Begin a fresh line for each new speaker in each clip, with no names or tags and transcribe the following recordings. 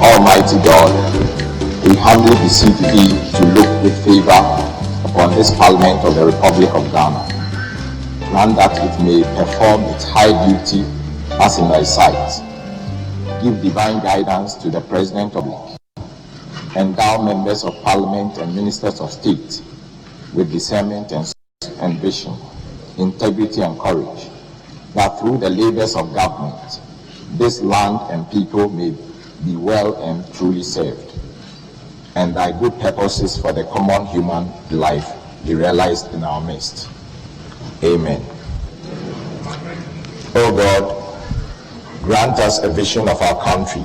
Almighty God, we humbly beseech thee to look with favor upon this Parliament of the Republic of Ghana. Grant that it may perform its high duty as in thy sight. Give divine guidance to the President of the Endow members of Parliament and Ministers of State with discernment and vision, integrity and courage, that through the labors of government, this land and people may be well and truly served, and thy good purposes for the common human life be realized in our midst. Amen. O God, grant us a vision of our country,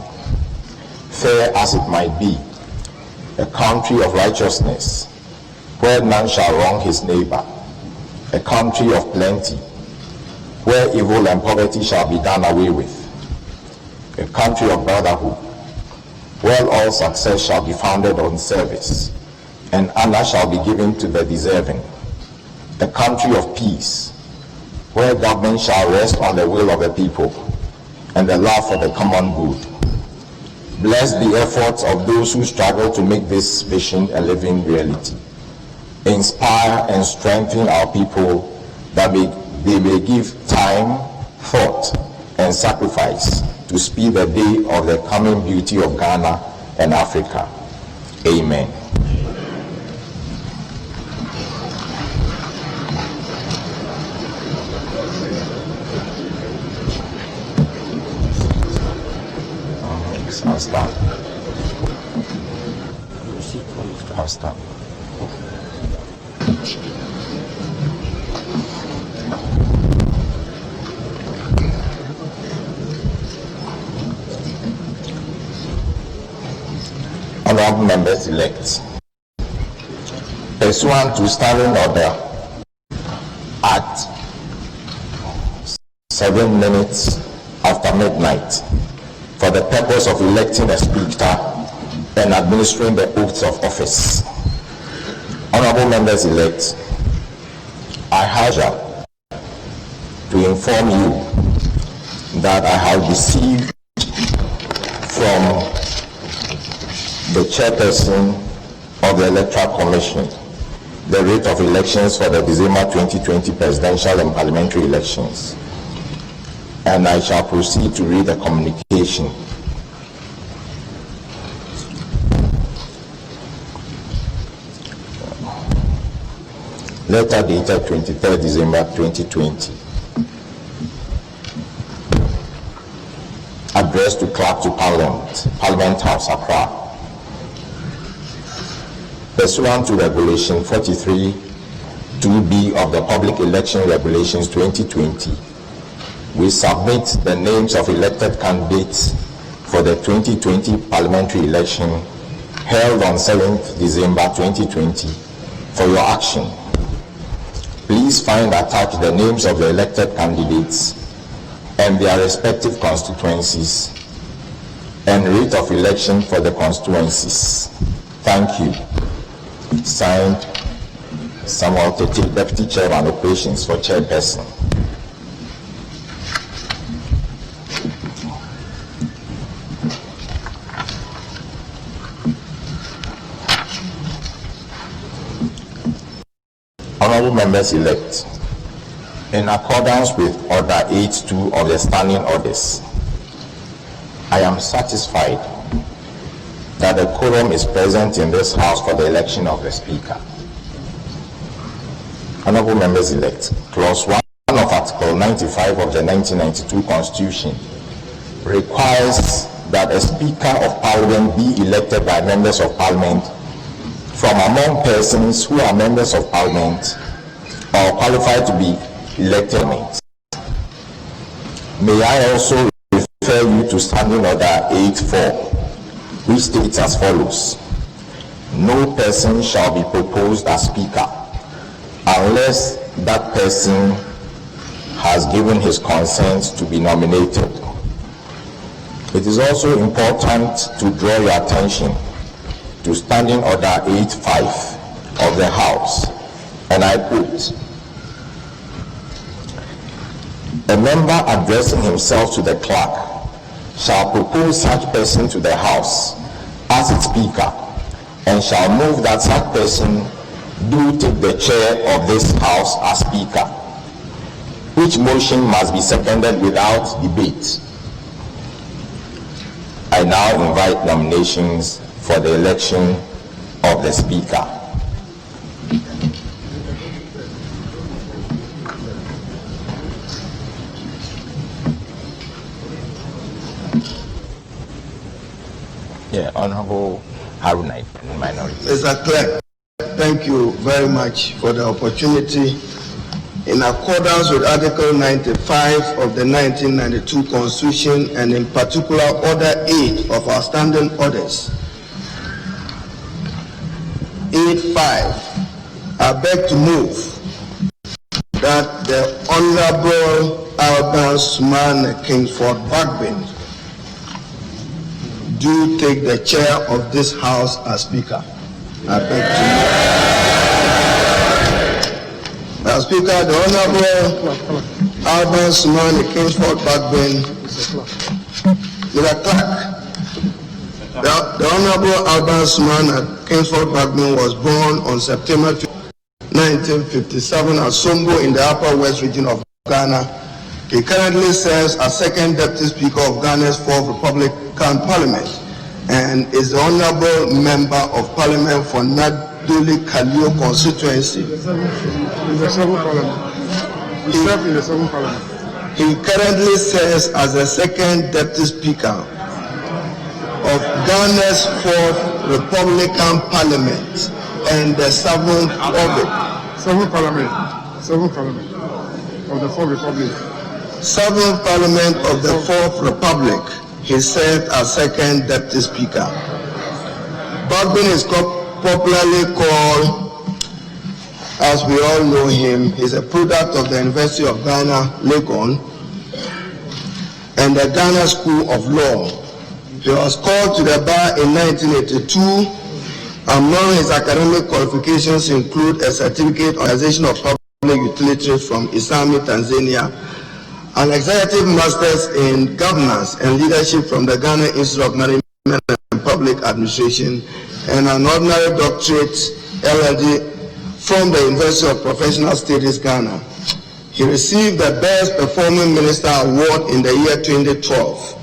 fair as it might be, a country of righteousness, where none shall wrong his neighbor, a country of plenty, where evil and poverty shall be done away with, a country of brotherhood, where all success shall be founded on service, and honor shall be given to the deserving, a country of peace, where government shall rest on the will of the people and the love for the common good. Bless the efforts of those who struggle to make this vision a living reality. Inspire and strengthen our people that they may give time, thought, and sacrifice to speed the day of the coming beauty of Ghana and Africa. Amen. I'll start. Honorable members elect, pursuant to standing order at 7 minutes after midnight, for the purpose of electing a speaker and administering the oaths of office. Honorable members elect, I have to inform you that I have received from the chairperson of the Electoral Commission the rate of elections for the December 2020 presidential and parliamentary elections, and I shall proceed to read the communication. Letter dated 23rd December 2020. Address to Clerk to Parliament House, Accra. Pursuant to Regulation 43 2B of the Public Election Regulations 2020, we submit the names of elected candidates for the 2020 parliamentary election held on 7th December 2020 for your action. Please find attached the names of the elected candidates and their respective constituencies and rate of election for the constituencies. Thank you. Signed, Samuel Tete, Deputy Chairman Operations for Chairperson. Honorable members elect, in accordance with Order 8.2 of the Standing Orders, I am satisfied that the quorum is present in this House for the election of the Speaker. Honorable members elect, Clause 1 of Article 95 of the 1992 Constitution requires that a Speaker of Parliament be elected by members of Parliament from among persons who are members of Parliament or qualified to be elected. May I also refer you to Standing Order 8.4, which states as follows: no person shall be proposed as Speaker unless that person has given his consent to be nominated. It is also important to draw your attention to Standing Order 8.5 of the House, and I quote: a member addressing himself to the clerk shall propose such person to the House as its Speaker, and shall move that such person do take the chair of this House as Speaker, which motion must be seconded without debate. I now invite nominations for the election of the Speaker. Yeah, Honorable Haruna, minority.
Mr. Clerk, thank you very much for the opportunity. In accordance with Article 95 of the 1992 Constitution, and in particular Order 8 of our standing orders, 8.5, I beg to move that the Honorable Alban Suman Kingsford Bagbin do take the chair of this House as Speaker. I beg to move. As Speaker, the Honorable Alban Suman Kingsford Bagbin, Mr. Clerk, the Honorable Alban Suman Kingsford Bagbin was born on September 1957 at Sombo in the Upper West region of Ghana. He currently serves as second Deputy Speaker of Ghana's 4th Republican Parliament and is the Honorable Member of Parliament for Naduli Kalio constituency. He currently serves as the second Deputy Speaker of Ghana's 4th Republican Parliament and the 7th Parliament of the 4th Republic. 7th Parliament of the 4th Republic. He served as second Deputy Speaker. Bagbin is popularly called, as we all know him, he's a product of the University of Ghana, Legon, and the Ghana School of Law. He was called to the bar in 1982. Among his academic qualifications include a certificate in organization of public utilities from Isami, Tanzania, an executive master's in governance and leadership from the Ghana Institute of Management and Public Administration, and an honorary doctorate LLD from the University of Professional Studies, Ghana. He received the Best Performing Minister Award in the year 2012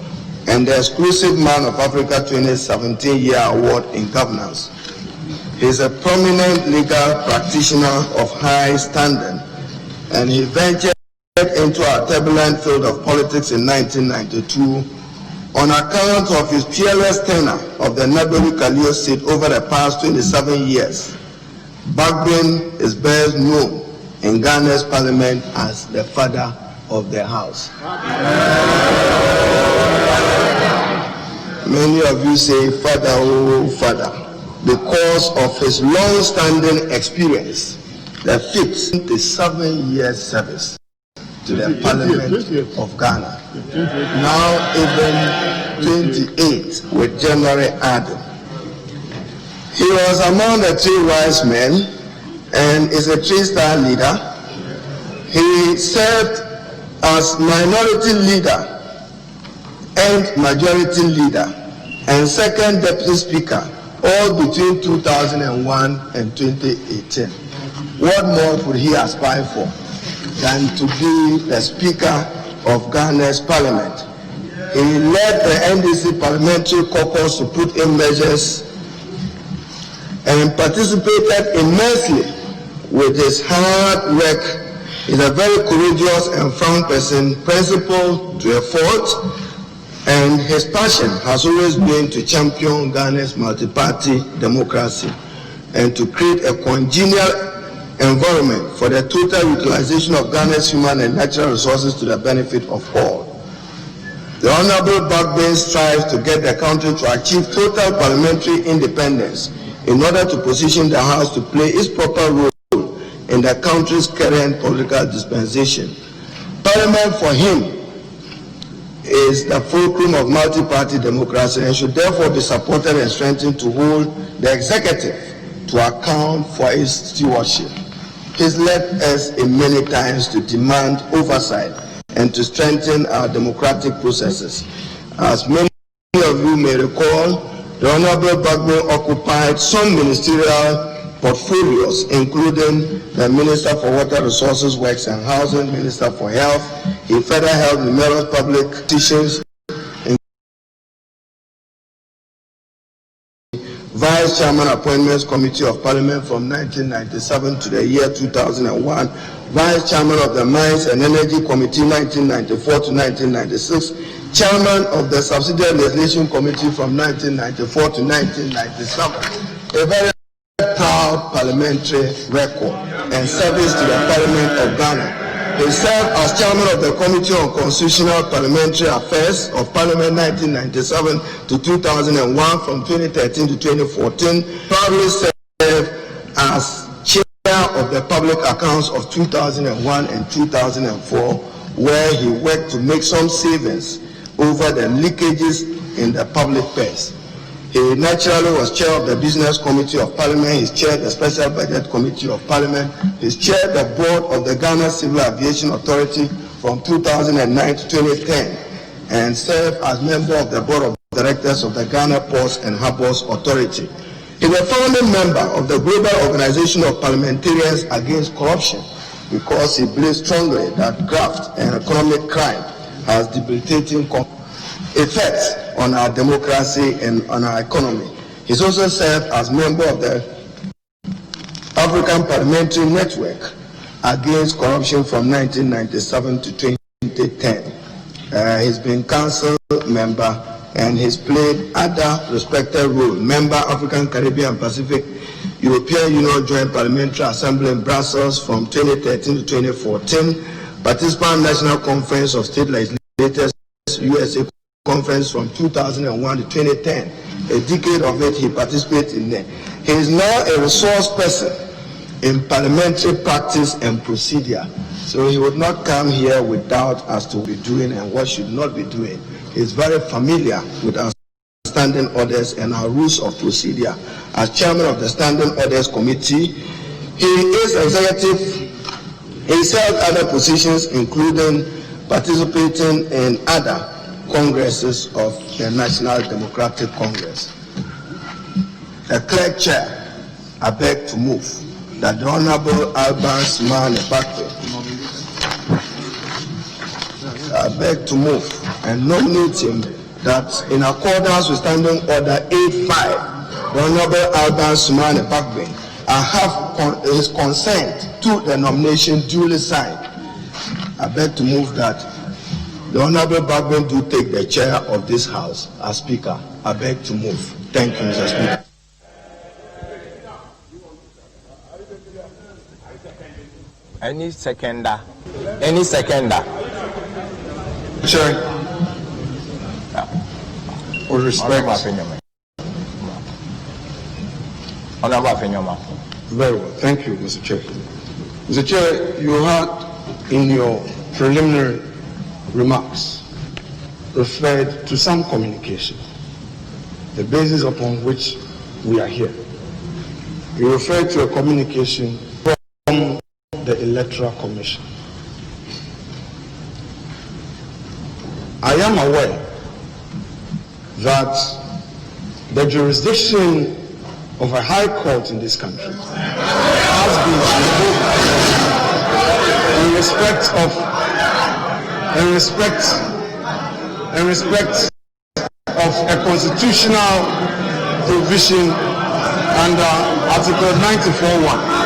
and the Exclusive Man of Africa 2017 Year Award in Governance. He is a prominent legal practitioner of high standing, and he ventured into our turbulent field of politics in 1992 on account of his peerless tenure of the Naduli Kalio seat over the past 27 years. Bagbin is best known in Ghana's parliament as the father of the house. Many of you say, "Father, oh Father," because of his long-standing experience, the 57 years service to the Parliament of Ghana. Now even 28 with January added. He was among the 3 wise men and is a 3-star leader. He served as minority leader and majority leader and second Deputy Speaker, all between 2001 and 2018. What more could he aspire for than to be the Speaker of Ghana's Parliament? He led the NDC Parliamentary Caucus to put in measures and participated immensely with his hard work. He's a very courageous and frank person, principled to a fault, and his passion has always been to champion Ghana's multi-party democracy and to create a congenial environment for the total utilization of Ghana's human and natural resources to the benefit of all. The Honorable Bagbin strives to get the country to achieve total parliamentary independence in order to position the House to play its proper role in the country's current political dispensation. Parliament for him is the fulcrum of multi-party democracy and should therefore be supported and strengthened to hold the executive to account for its stewardship. He's led us in many times to demand oversight and to strengthen our democratic processes. As many of you may recall, the Honorable Bagbo occupied some ministerial portfolios, including the Minister for Water Resources, Works and Housing, Minister for Health. He further held numerous public positions, Vice Chairman Appointments Committee of Parliament from 1997 to the year 2001, Vice Chairman of the Mines and Energy Committee 1994 to 1996, Chairman of the Subsidiary Legislation Committee from 1994 to 1997. A very proud parliamentary record and service to the Parliament of Ghana. He served as Chairman of the Committee on Constitutional Parliamentary Affairs of Parliament 1997 to 2001, from 2013 to 2014. Proudly served as Chair of the Public Accounts of 2001 and 2004, where he worked to make some savings over the leakages in the public purse. He naturally was chair of the Business Committee of Parliament. He's chaired the Special Budget Committee of Parliament. He's chaired the board of the Ghana Civil Aviation Authority from 2009 to 2010 and served as member of the board of directors of the Ghana Ports and Harbours Authority. He's a founding member of the Global Organization of Parliamentarians Against Corruption because he believes strongly that graft and economic crime has debilitating effects on our democracy and on our economy. He's also served as member of the African Parliamentary Network Against Corruption from 1997 to 2010. He's been council member and he's played other respected roles. Member African, Caribbean, Pacific, European Union Joint Parliamentary Assembly in Brussels from 2013 to 2014. Participant National Conference of State Legislators, USA Conference from 2001 to 2010. A decade of it he participated in there. He is now a resource person in parliamentary practice and procedure. So he would not come here with doubt as to what we doing and what should not be doing. He is very familiar with our standing orders and our rules of procedure. As chairman of the Standing Orders Committee, he is executive. He held other positions, including participating in other congresses of the National Democratic Congress. The clerk chair, I beg to move that the Honorable Alban Smane Bakwe, I beg to move and nominate him that in accordance with Standing Order 85, the Honorable Alban Smane Bakwe, I have his consent to the nomination duly signed. I beg to move that the Honorable Bagman do take the chair of this House as Speaker. I beg to move. Thank you, Mr. Speaker.
Any seconder? Any seconder?
Chair. With respect.
Honorable Afenyoma.
Very well. Thank you, Mr. Chair. Mr. Chair, you had in your preliminary remarks referred to some communication, the basis upon which we are here. You referred to a communication from the Electoral Commission. I am aware that the jurisdiction of a high court in this country has been revoked in respect of a constitutional provision under Article 94(1).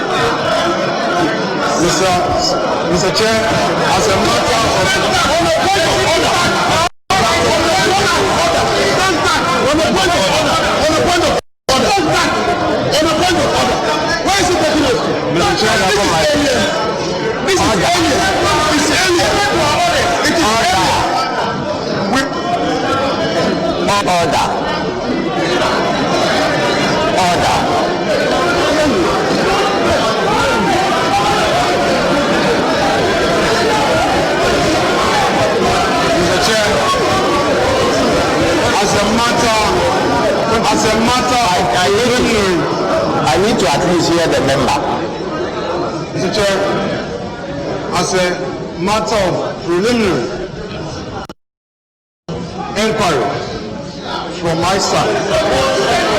Mr. Chair, as a matter of
I need to at least hear the member.
Mr. Chair, as a matter of preliminary, inquiry from my side.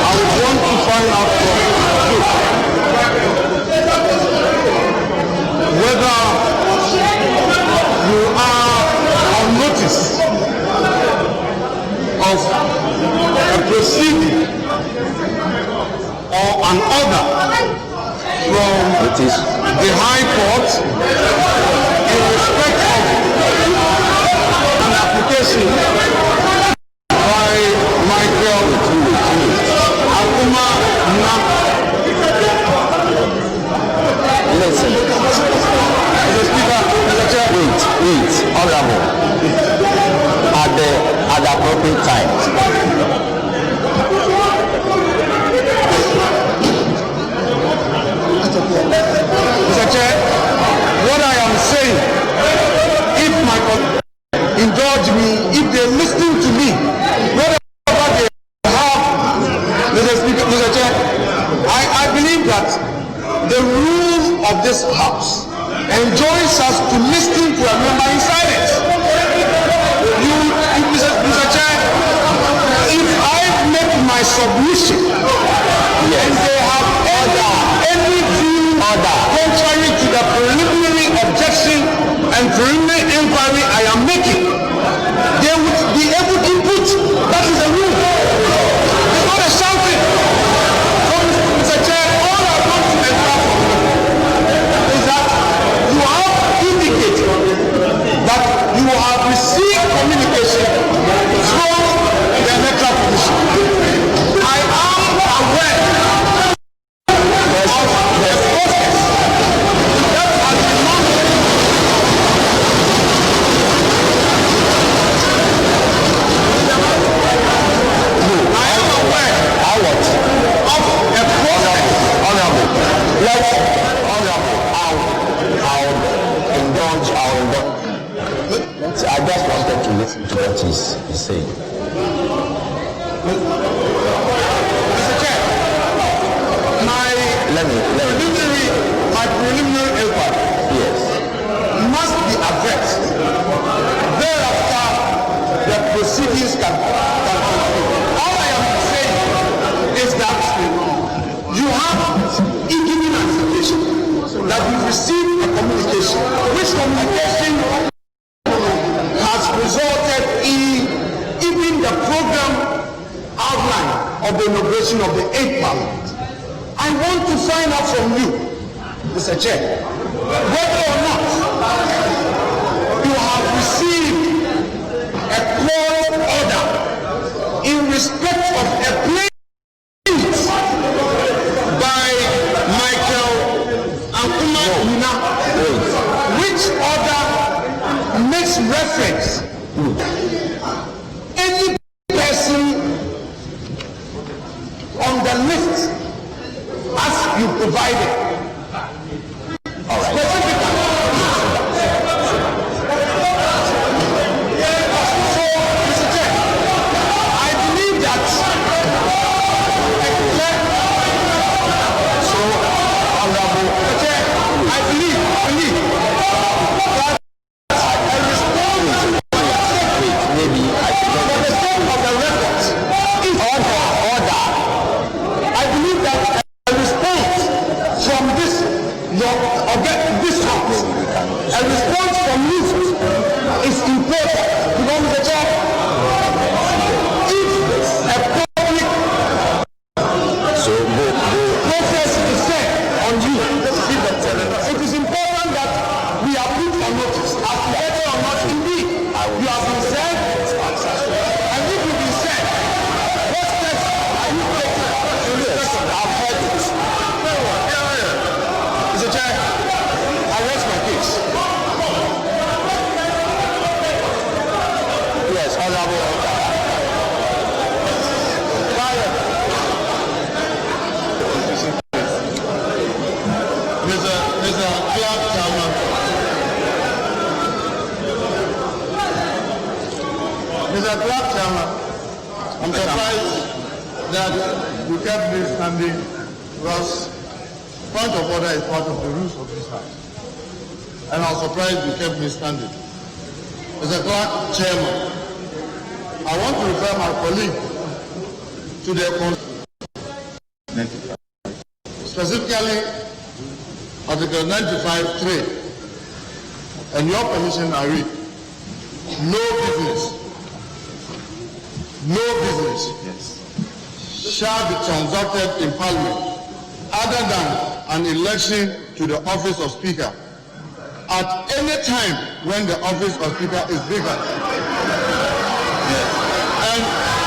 I would want to find out from you whether you are on notice of a proceeding or an order from the High Court in respect of an application by Michael Akuma Nam.
Listen,
Mr. Speaker, Mr. Chair.
Wait, Honorable. At the appropriate time.
Mr. Chair, what I am saying, if my indulge me, if they're listening to me, whatever they have, Mr. Speaker, Mr. Chair, I believe that the rule of this House enjoins us to listen to a member in silence. Mr. Chair, if I make my submission and they have any view contrary to the preliminary objection and preliminary inquiry I am making, they would be able to put. That is the rule. It's not a shouting. So, Mr. Chair, all I want to encourage is that you have indicated that you have received communication from the electoral commission. I am aware of the process that has been managed. I am aware of a process.
Honorable. I'll indulge. I just wanted to listen to what he's saying.
Mr. Chair, my preliminary inquiry must be addressed. Thereafter, the proceedings can continue. All I am saying is that you have given an indication that you've received a communication, which communication has resulted in even the program outline of the inauguration of the 8th Parliament. I want to find out from you, Mr. Chair, whether or not you have received a court order in respect of a plaint by Michael Akuma Nam, which order makes reference any person on the list as you provided.
All right.
Specifically. So, Mr. Chair, I believe that Honorable Mr. Chair, I believe that a response
Maybe I should
for the sake of the records is order. I believe that a response from this House, a response from you is important. Because, Mr. Chair, if a public process is set on you, it is important that we are put on notice as to whether or not indeed you have been said, and if you've been said, what steps are you taking? I've heard it. Mr. Chair, I rest my case.
Yes, Honorable.
Mr. Clark Chalmers. Mr. Clark Chalmers, I'm surprised that you kept me standing because point of order is part of the rules of this House. And I'm surprised you kept me standing. Mr. Clark, Chairman,
I want to refer my colleague to the specifically Article 95(3). And your permission, I read, no business shall be transacted in Parliament other than an election to the office of Speaker at any time when the office of Speaker is vacant. And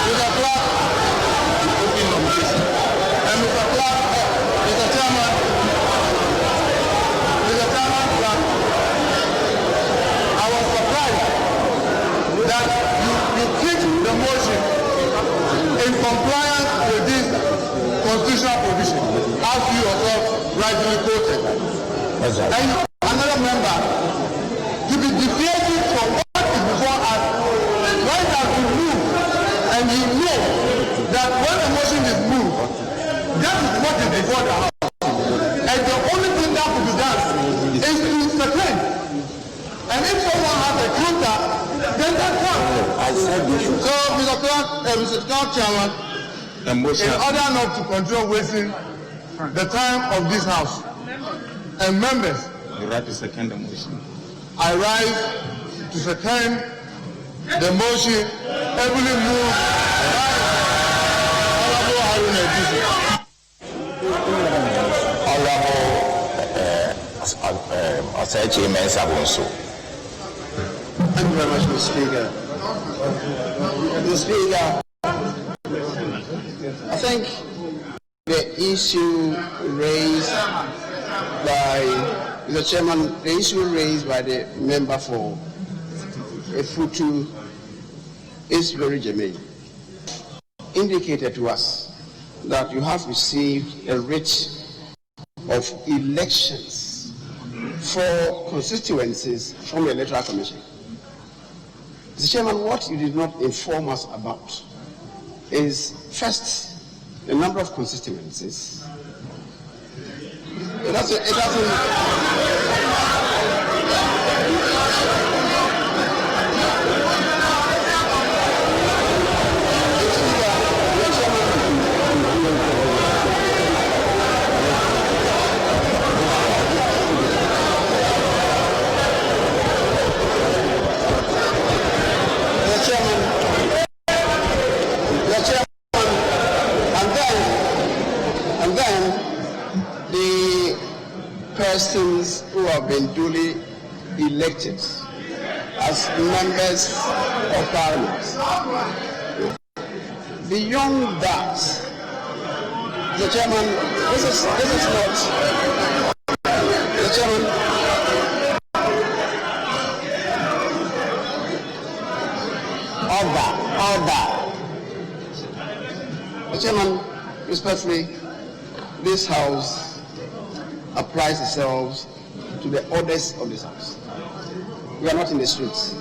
Mr. Clark, Mr. Chairman, I was surprised that you kicked the motion in compliance with this constitutional provision, as you yourself rightly quoted. And another member to be deviating from what is before us, when it has been moved, and you know that when a motion is moved, that is what is before the House. And the only thing that could be done is to second. And if someone has a counter, then that counts. So, Mr. Clark, Chairman, in order not to control wasting the time of this House and members,
you rise to second the motion.
I rise to second the motion heavily moved by Honorable Haruna Idrisu.
Honorable Asachi Mensah Bonsu.
Thank you very much, Mr. Speaker. Mr. Speaker, I think the issue raised by Mr. Chairman, the issue raised by the member for Efutu is very germane. Indicated to us that you have received a writ of elections for constituencies from the Electoral Commission. Mr. Chairman, what you did not inform us about is, first, the number of constituencies. It doesn't persons who have been duly elected as members of Parliament. Beyond that, the Chairman, this is not, the Chairman, order. The Chairman, respectfully, this House applies itself to the orders of this House. We are not in the streets.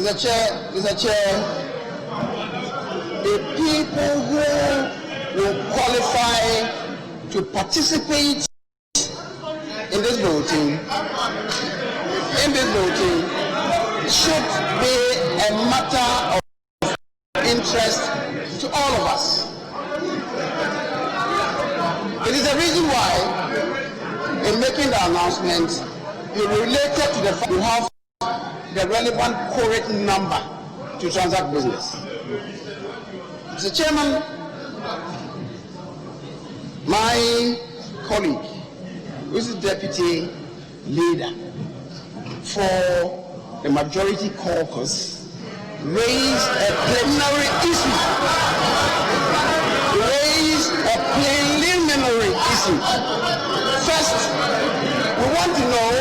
Mr. Chairman. Mr. Chair, the people who will qualify to participate in this voting should be a matter of interest to all of us. It is the reason why, in making the announcement, you related to the fact you have the relevant correct number to transact business. Mr. Chairman, my colleague, who is the deputy leader for the majority caucus, raised a preliminary issue. First, we want to know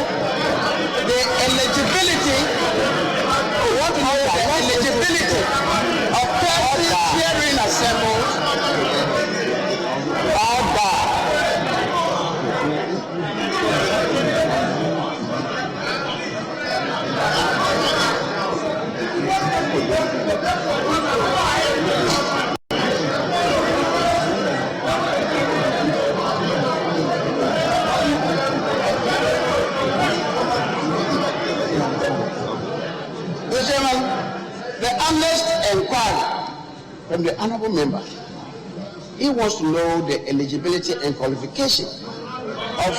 the eligibility of persons herein assembled
honest inquiry from the honorable member. He wants to know the eligibility and qualification of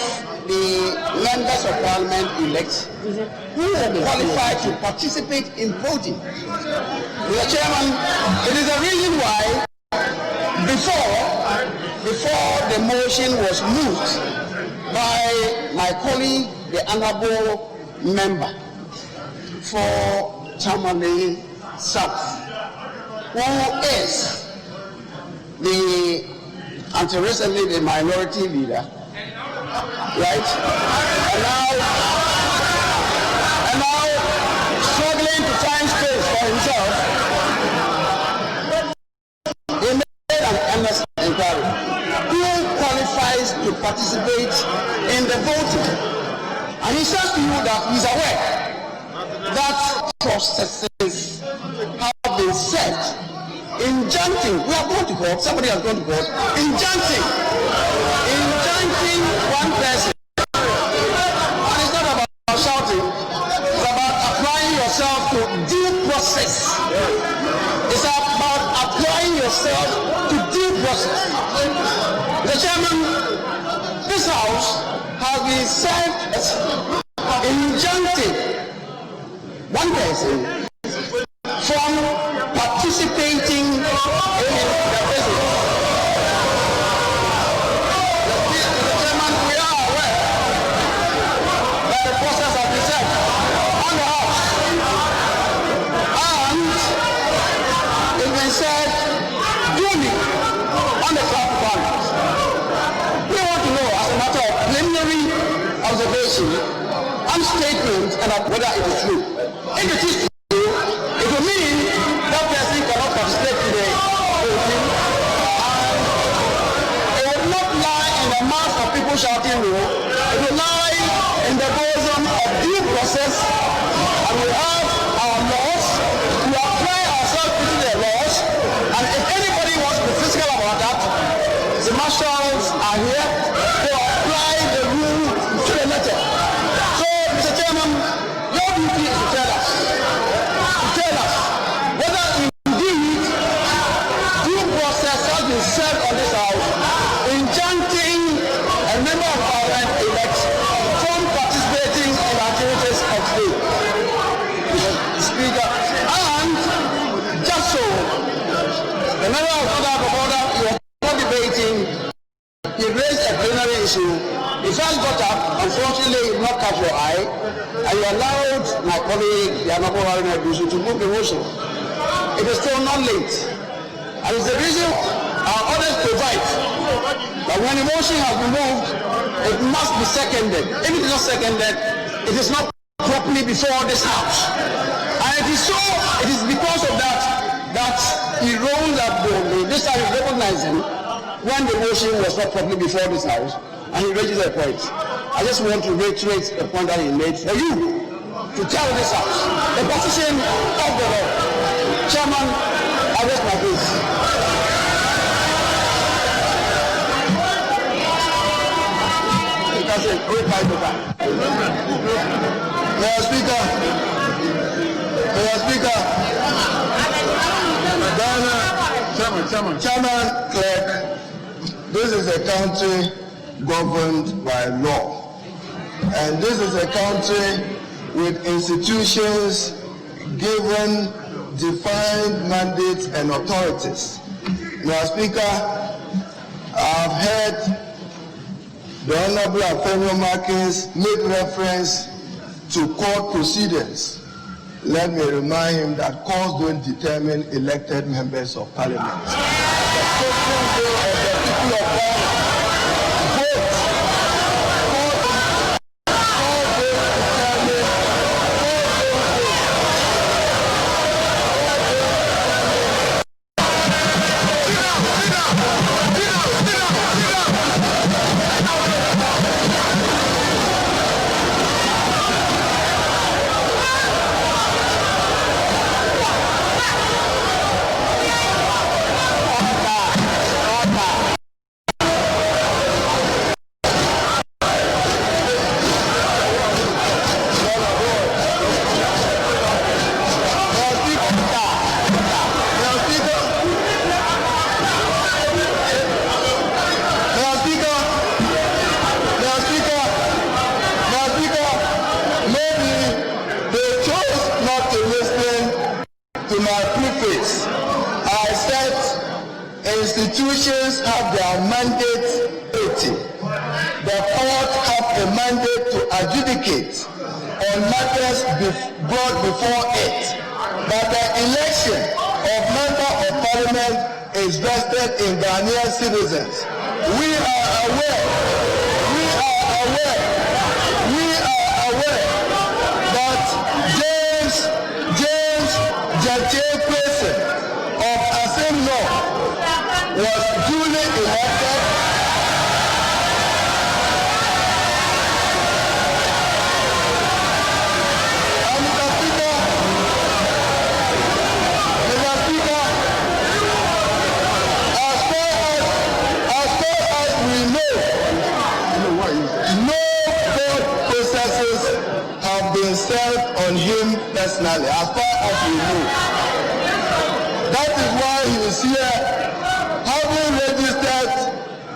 the members of parliament elect who are qualified to participate in voting. Mr. Chairman, it is the reason why before the motion was moved by my colleague, the honorable member for Tamale South, who is until recently the minority leader, right? And now struggling to find space for himself, he made an honest inquiry. Who qualifies to participate in the voting? And he says to you that he's aware that processes have been set. Injuncting, we have gone to court, somebody has gone to court, injuncting one person. And it's not about shouting, it's about applying yourself to due process. It's about applying yourself to due process. The chairman, this house has been served injuncting one person from participating in the business. Mr. Chairman, we are aware that the process has been set on the house, and it's been said duly on the floor of Parliament. We want to know, as a matter of preliminary observation and statement, and whether it is true. If it is true, it will mean that person cannot participate in the voting, and it will not lie in the mass of people shouting no. It will lie in the bosom of due process, and we have our laws. We apply ourselves to the laws, and if anybody wants to be physical about that, the marshals are here to apply the rule to the letter. So, Mr. Chairman, your duty is to tell us whether indeed due process has been served on this house, injuncting a member of parliament elect from participating in activities of state. Speaker, and just so the member of order you were not debating, he raised a plenary issue. He first got up, unfortunately he did not catch your eye, and you allowed my colleague, the Honorable Haruna Abusu, to move the motion. It is still not late. And it's the reason our orders provide that when a motion has been moved, it must be seconded. If it is not seconded, it is not properly before this house. And it is so, it is because of that he rolled up boldly. This time he's recognizing when the motion was not properly before this house, and he raises a point. I just want to reiterate the point that he made for you to tell this house the position of the law. Chairman, I rest my case. That's a great fight over. Mr. Speaker, Chairman Clerk, this is a country governed by law, and this is a country with institutions given defined mandates and authorities. Mr. Speaker, I've heard the Honorable Antonio Marquez make reference to court proceedings. Let me remind him that courts don't determine elected members of parliament. The sovereign will of the people of God vote.
institutions have their mandate. The court have a mandate to adjudicate on matters brought before it. But the election of member of parliament is vested in Ghanaian citizens. We are aware that James Jache Person of Asim Law was duly elected served on him personally, as far as we know. That is why he is here, having registered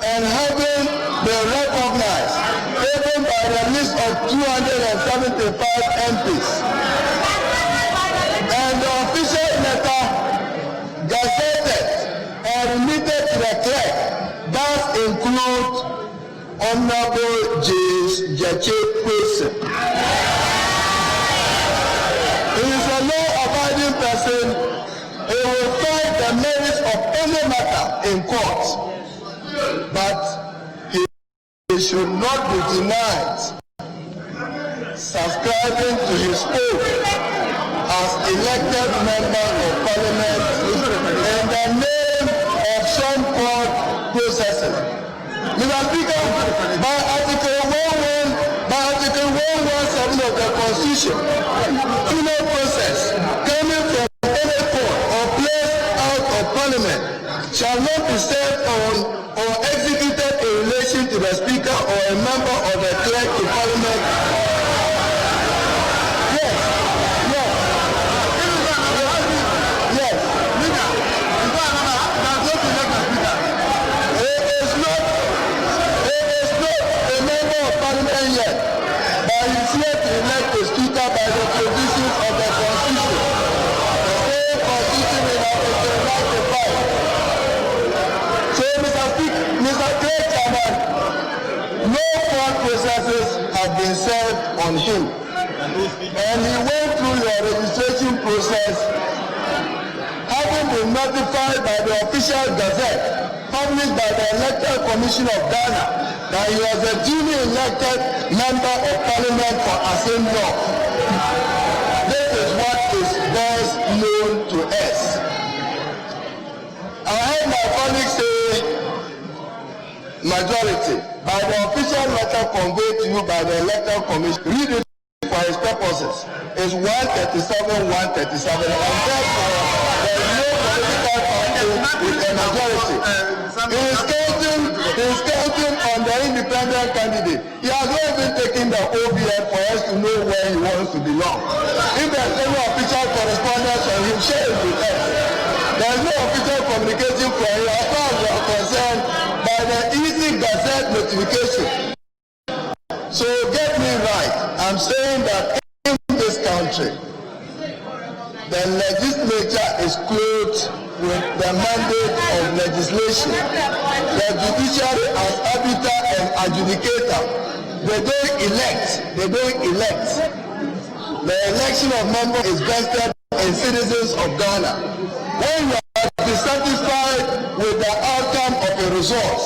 and having been recognized, even by the list of 275 MPs. And the official letter gazetted and remitted to the clerk does include Honorable James Jache Person. He is a law-abiding person. He will fight the merits of any matter in court, but he should not be denied subscribing to his oath as elected member of parliament in the name of some court processes. Mr. Speaker, by Article 117 of the Constitution, criminal process coming from any court or place out of parliament shall not be served on or executed in relation to the Speaker or a member of the clerk to parliament. Served on him, and he went through your registration process, having been notified by the official gazette published by the Electoral Commission of Ghana that he was a duly elected member of parliament for Asim Law. This is what is best known to us. I heard my colleagues say majority. By the official letter conveyed to you by the Electoral Commission, read it for its purposes. It's 137, 137, and therefore there is no political party with a majority. He is counting on the independent candidate. He has not even taken the OBN for us to know where he wants to belong. If there is any official correspondence from him, share it with us. There is no official communication from him as far as we are concerned by the easy gazette notification. So get me right. I'm saying that in this country, the legislature is clothed with the mandate of legislation. The judiciary as arbiter and adjudicator. They don't elect. The election of members is vested in citizens of Ghana. When you are dissatisfied with the outcome of a result,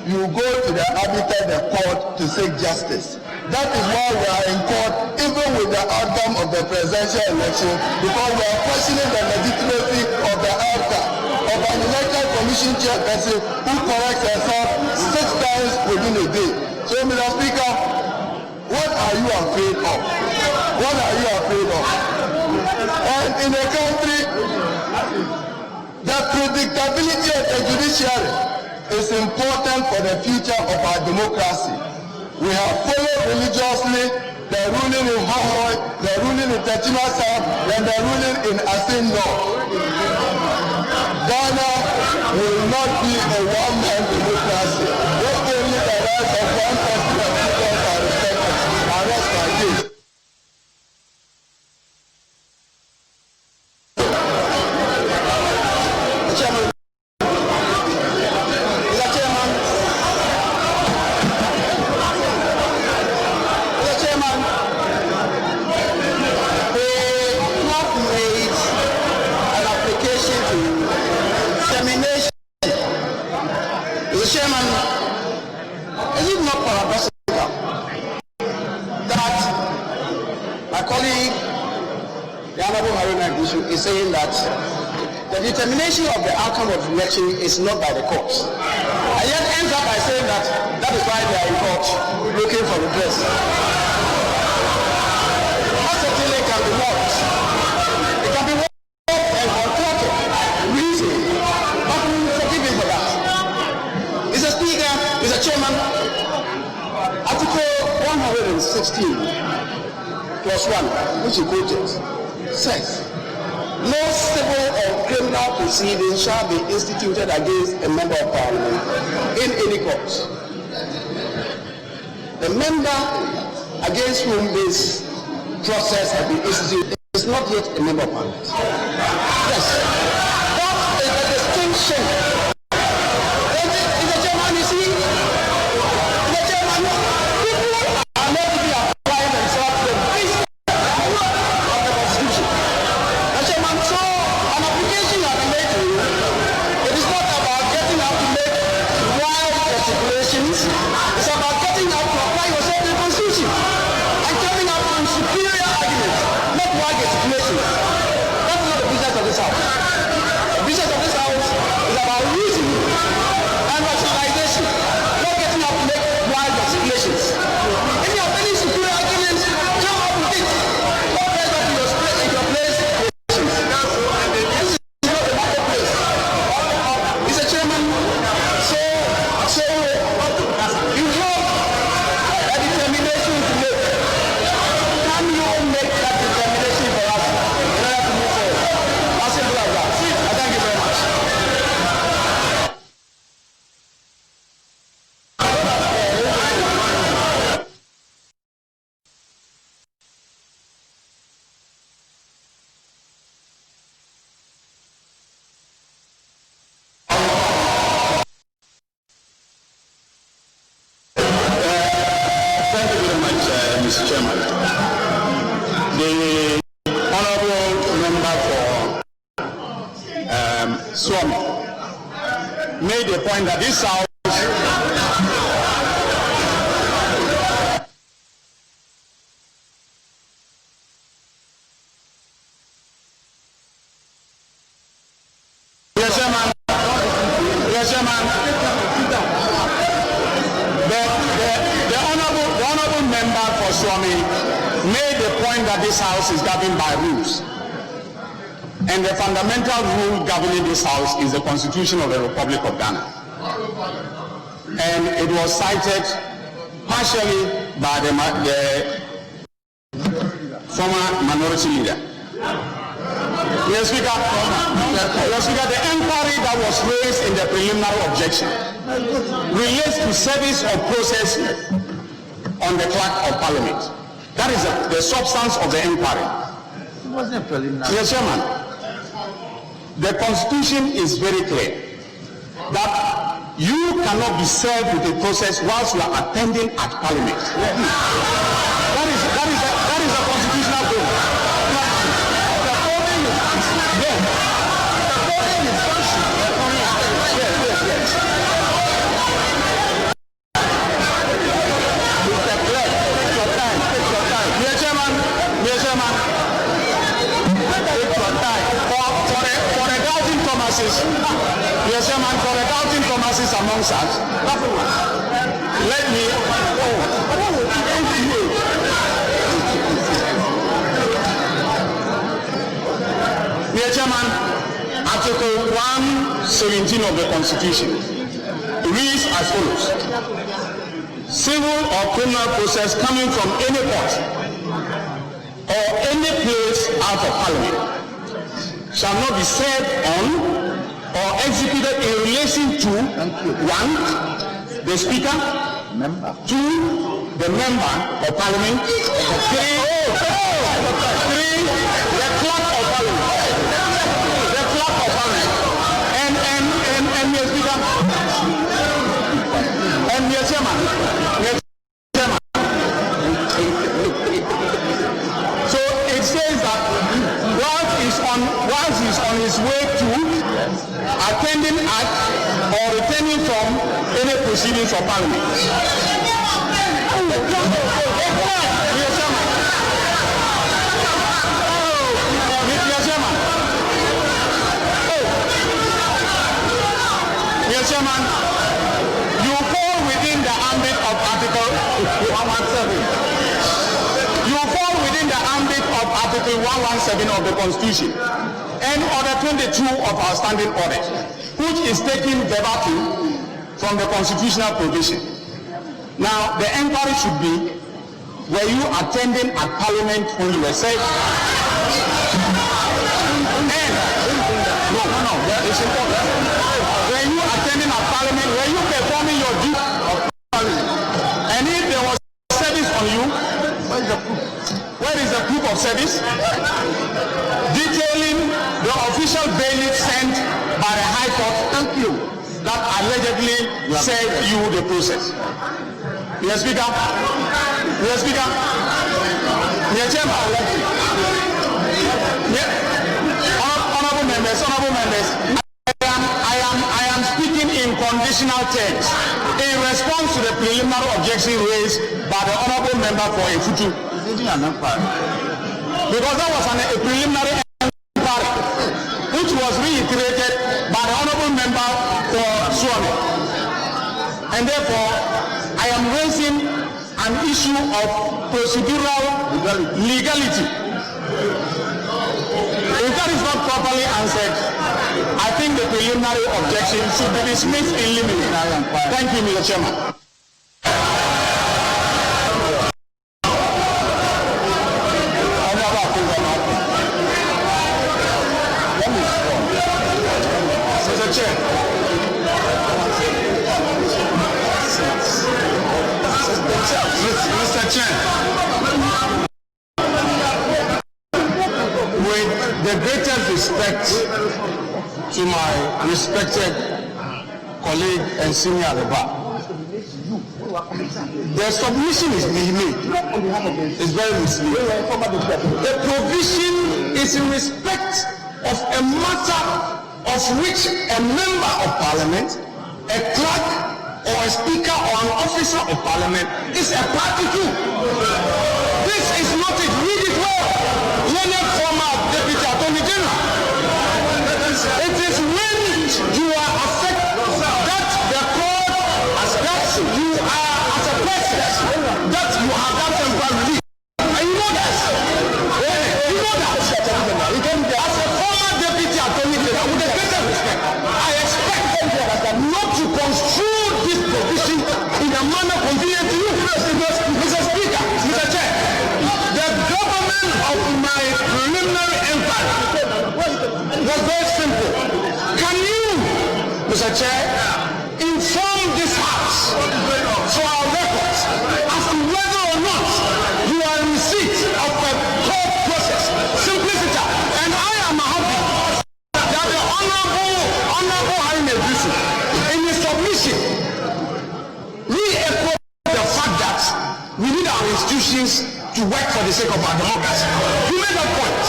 you go to the arbiter, the court, to seek justice. That is why we are in court, even with the outcome of the presidential election, because we are questioning the legitimacy of the outcome of an electoral commission chairperson who corrects herself 6 times within a day. So, Mr. Speaker, what are you afraid of? What are you afraid of? And in a country, the predictability of the judiciary is important for the future of our democracy. We have followed religiously the ruling in Hawaii, the ruling in Techina South, and the ruling in Asin North. Ghana will not be a one-man democracy. Not only the rights of one person and people are respected. I rest my case.
colleague, the Honorable Haruna Ibusu, is saying that the determination of the outcome of the election is not by the courts. And yet ends up by saying that that is why they are in court looking for redress. That certainly can be worked. It can be worked and contorted, reason. But we will forgive him for that. Mr. Speaker, Mr. Chairman, Article 116 plus 1, which he quoted, says, no civil or criminal proceeding shall be instituted against a member of parliament in any court. The member against whom this process has been instituted is not yet a member of parliament. Yes. That is the distinction. Mr. Chairman, you see, Mr. Chairman, people are not even applying themselves to the basic of the Constitution. Mr. Chairman, so an application has been made to you. It is not about getting out to make wild gesticulations. It's about getting out to apply yourself to the Constitution and coming up with superior arguments, not wild gesticulations. That's not the business of this House. The business of this House is about reasoning and rationalization, not getting up to make wild gesticulations. If you have any superior arguments, come up with it. Don't press up to your place in your place. This is not the marketplace. Mr. Chairman, so you have a determination to make. Can you make that determination for us in order to move forward? As simple as that. I thank you very much.
Thank you very much, Mr. Chairman. The honorable member for Swami made the point that this House Yes, Chairman. Yes, Chairman. The honorable member for Swami made the point that this House is governed by rules. And the fundamental rule governing this House is the Constitution of the Republic of Ghana. And it was cited partially by the former minority leader. Mr. Speaker, the inquiry that was raised in the preliminary objection relates to service of process on the clerk of parliament. That is the substance of the inquiry.
It wasn't a preliminary.
Mr. Chairman, the Constitution is very clear that you cannot be served with a process whilst you are attending at parliament. That is a constitutional rule. Yes, Chairman, for the doubting Thomases amongst us, let me. Yes, Chairman, Article 117 of the Constitution reads as follows: civil or criminal process coming from any court or any place out of parliament shall not be served on or executed in relation to 1. The Speaker, 2. The Member of Parliament, 3. The Clerk of Parliament. The Clerk of Parliament. And Mr. Speaker, and Mr. Chairman. So it says that whilst he's on his way to attending at or returning from any proceedings of parliament. Article 117 of the Constitution and Order 22 of our standing orders, which is taken verbatim from the constitutional provision. Now, the inquiry should be, were you attending at Parliament when you were said? No, it's important. Were you attending at Parliament? Were you performing your duty of Parliament? And if there was service on you, where is the proof of service? Detailing the official bailiff sent by the High Court, thank you, that allegedly served you the process. Mr. Speaker, Mr. Chairman, honorable members, I am speaking in conditional terms in response to the preliminary objection raised by the honorable member for Ifutu. Because that was a preliminary inquiry which was reiterated by the honorable member for Suwame. And therefore, I am raising an issue of procedural legality. If that is not properly answered, I think the preliminary objection should be dismissed in limine. Thank you, Mr. Chairman. Mr. Chair. Mr. Chair, with the greatest respect to my respected colleague and senior Aleba, the submission is being made. It's very misleading. The provision is in respect of a matter of which a member of Parliament, a clerk, or a speaker or an officer of Parliament is a party to. This is not it. Read it well. Learned former Deputy Attorney General. It is when you are affected that the court has that you are as a person that you have that temporary relief. And you know that. You know that. As a former Deputy Attorney General, with the greatest respect, I expect them not to construe this provision in a manner convenient to you. Mr. Speaker, Mr. Chair, the government of my preliminary inquiry was very simple. Can you, Mr. Chair, inform this House for our records as to whether or not you are in receipt of a court process? Simplicity. And I am happy that the Honorable Harry Nebusu, in his submission, re-echoed the fact that we need our institutions to work for the sake of our democracy. He made that point.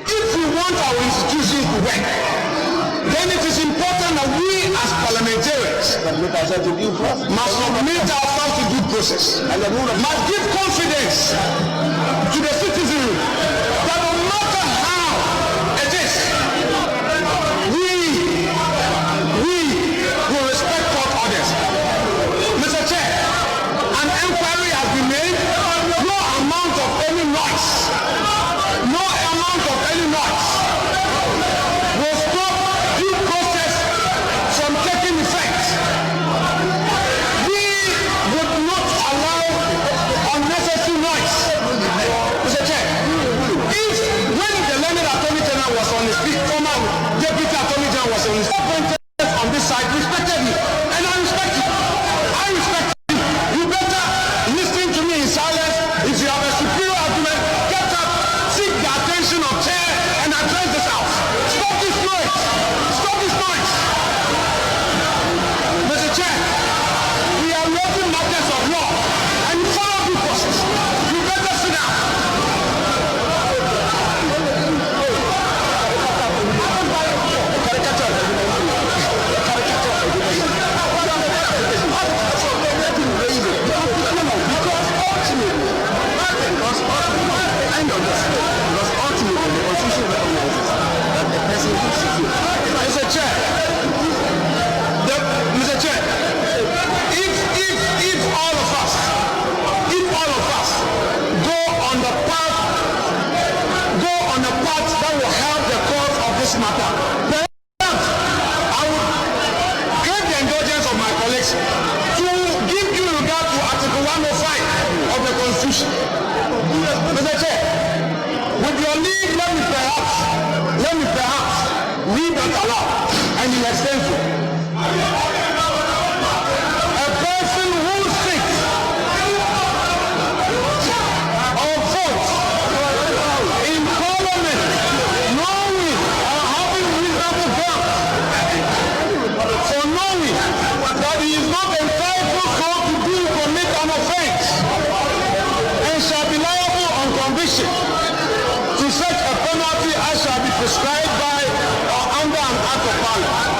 If we want our institutions to work, then it is important that we as parliamentarians must submit ourselves to due process, must give confidence to the citizenry that no matter how it is, we will respect court orders. Mr. Chair, an inquiry has been made. No amount of any noise will stop due process from taking effect. We would not allow unnecessary noise. Mr. Chair,
in extenso. A person who sits or votes in Parliament knowing or having reasonable grounds for knowing that he is not entitled so to do commit an offense and shall be liable on conviction to such a penalty as shall be prescribed by or under an act of Parliament.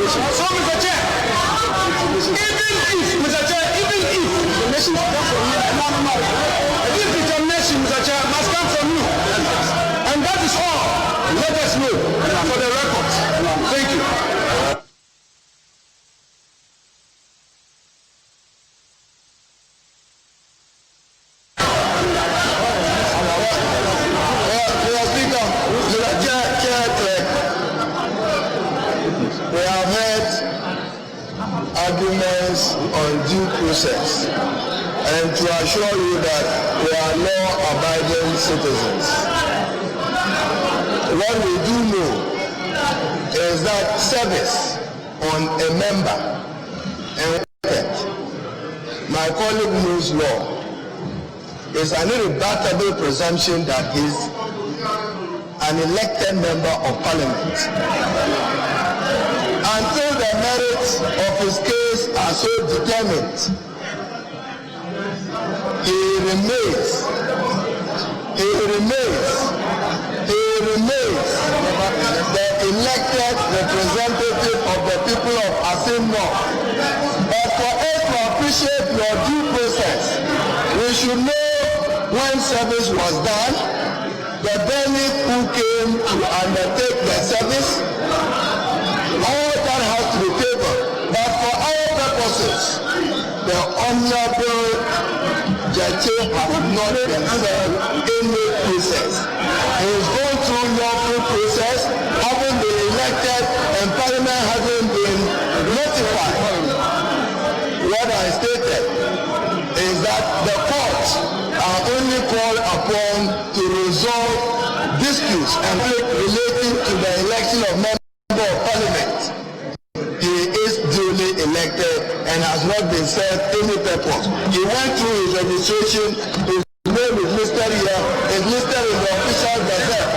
So, Mr. Chair, even if this determination, Mr. Chair, must come from you. And that is all. Let us know for the record. Thank you.
We have heard arguments on due process, and to assure you that we are law-abiding citizens. What we do know is that service on a member and my colleague knows law is an irrebuttable presumption that he's an elected member of Parliament. Until the merits of his case are so determined, he remains the elected representative of the people of Asin North. But for us to appreciate your due process, we should know when service was done, the bailiff who came to undertake the service, all that has to be tabled. But for our purposes, the Honorable Judge has not been served any process. He is going through lawful process, having been elected and Parliament having been notified. What I stated is that the courts are only called upon to resolve disputes and relating to the election of members of Parliament. He is duly elected and has not been served any purpose. He went through his registration, his name is listed here, is listed in the official gazette.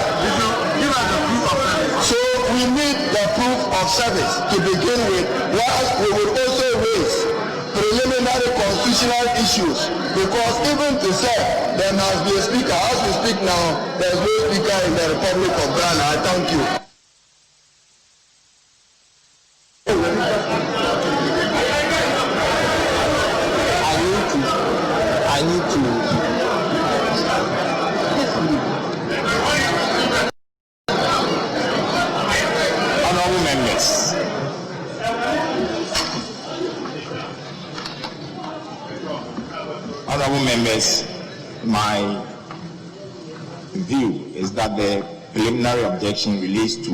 So we need the proof of service to begin with, whilst we will also raise preliminary constitutional issues, because even to say there must be a speaker, as we speak now, there is no speaker in the Republic of Ghana. I thank you. I need to
Honorable members, my view is that the preliminary objection relates to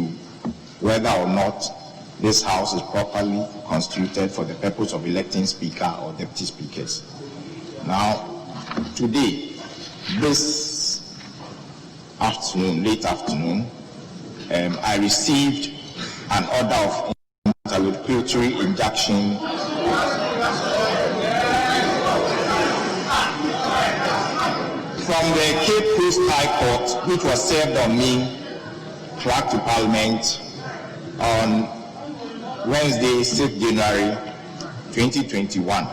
whether or not this House is properly constituted for the purpose of electing Speaker or Deputy Speakers. Now, today, this afternoon, late afternoon, I received an order of interlocutory injunction from the Cape Coast High Court, which was served on me, Clerk to Parliament, on Wednesday, 6th January 2021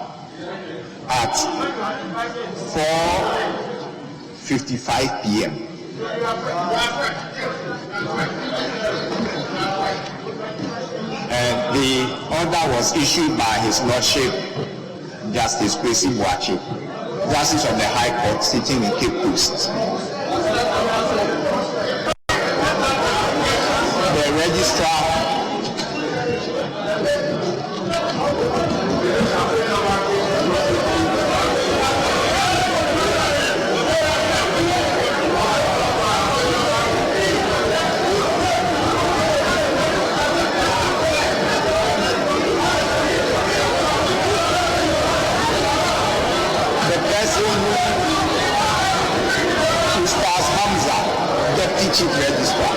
at 4:55 p.m. And the order was issued by His Lordship Justice Kwesi Boakye, Justice of the High Court sitting in Cape Coast. The registrar Chief Registrar,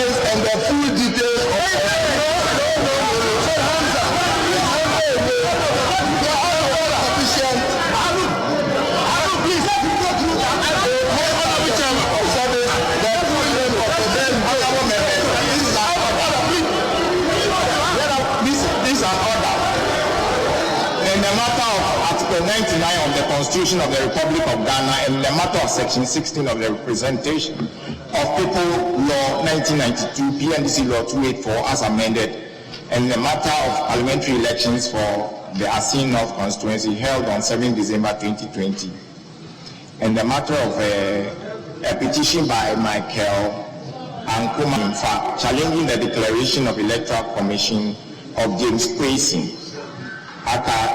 practice and the full details of
in the matter of Article 99 of the Constitution of the Republic of Ghana and in the matter of Section 16 of the Representation of People Law 1992, PNDC Law 284 as amended, and in the matter of parliamentary elections for the Asin North constituency held on 7 December 2020, and the matter of a petition by Michael Ankuma challenging the declaration of Electoral Commission of James Kwesi aka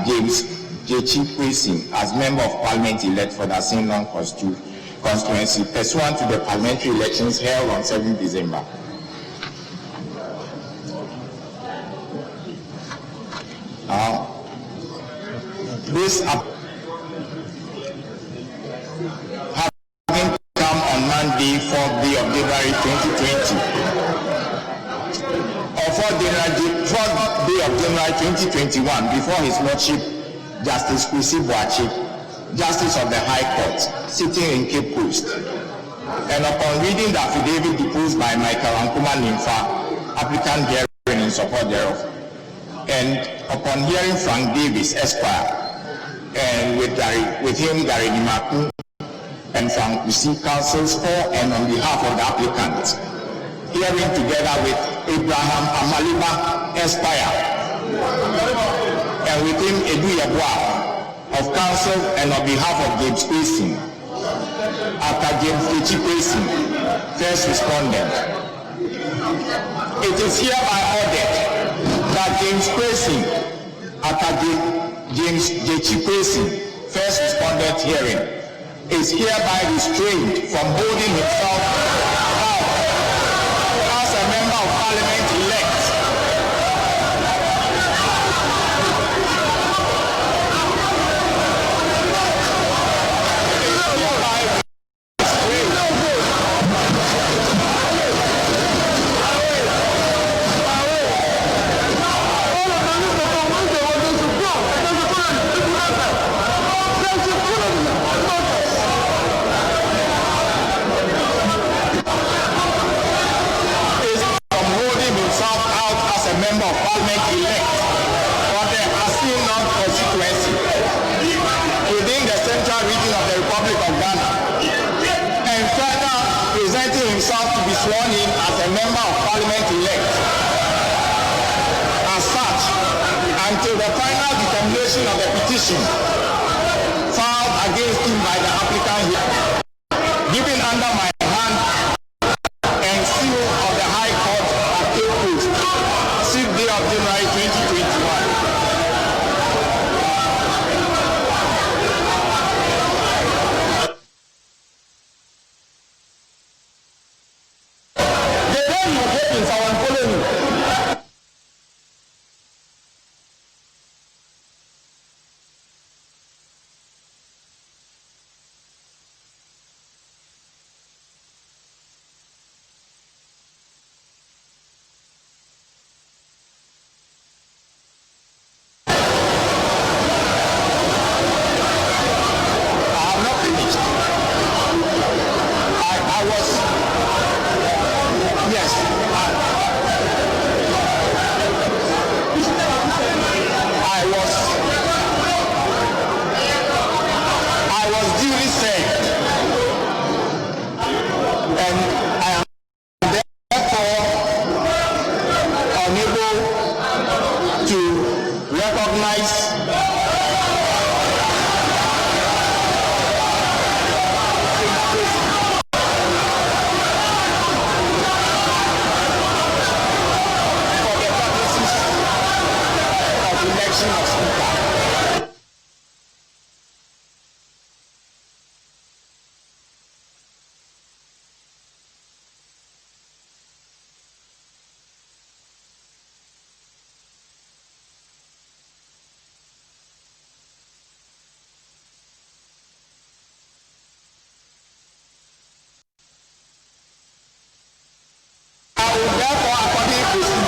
James Jechi Kwesi as Member of Parliament elect for the Asin North constituency pursuant to the parliamentary elections held on 7 December. This having come on Monday, 4th day of January 2020, or 4th day of January 2021, before His Lordship Justice Kwesi Boachi, Justice of the High Court, sitting in Cape Coast, and upon reading the affidavit deposed by Michael Ankuma Nimfa, applicant hearing in support thereof, and upon hearing Frank Davis, Esquire, and with him Gary Nimaku and Frank Usi, counsels for and on behalf of the applicant, hearing together with Abraham Amaliba, Esquire, and with him Edu Yabua of counsel and on behalf of James Kwesi, after James Jechi Kwesi, first respondent. It is hereby ordered that James Kwesi, after James Jechi Kwesi, first respondent hearing, is hereby restrained from holding himself out as a Member of Parliament elect. Sworn in as a Member of Parliament elect. As such, until the final determination of the petition filed against him by the applicant, given under my hand and seal of the High Court at Cape Coast, 6th day of January 2021.
will therefore accordingly proceed.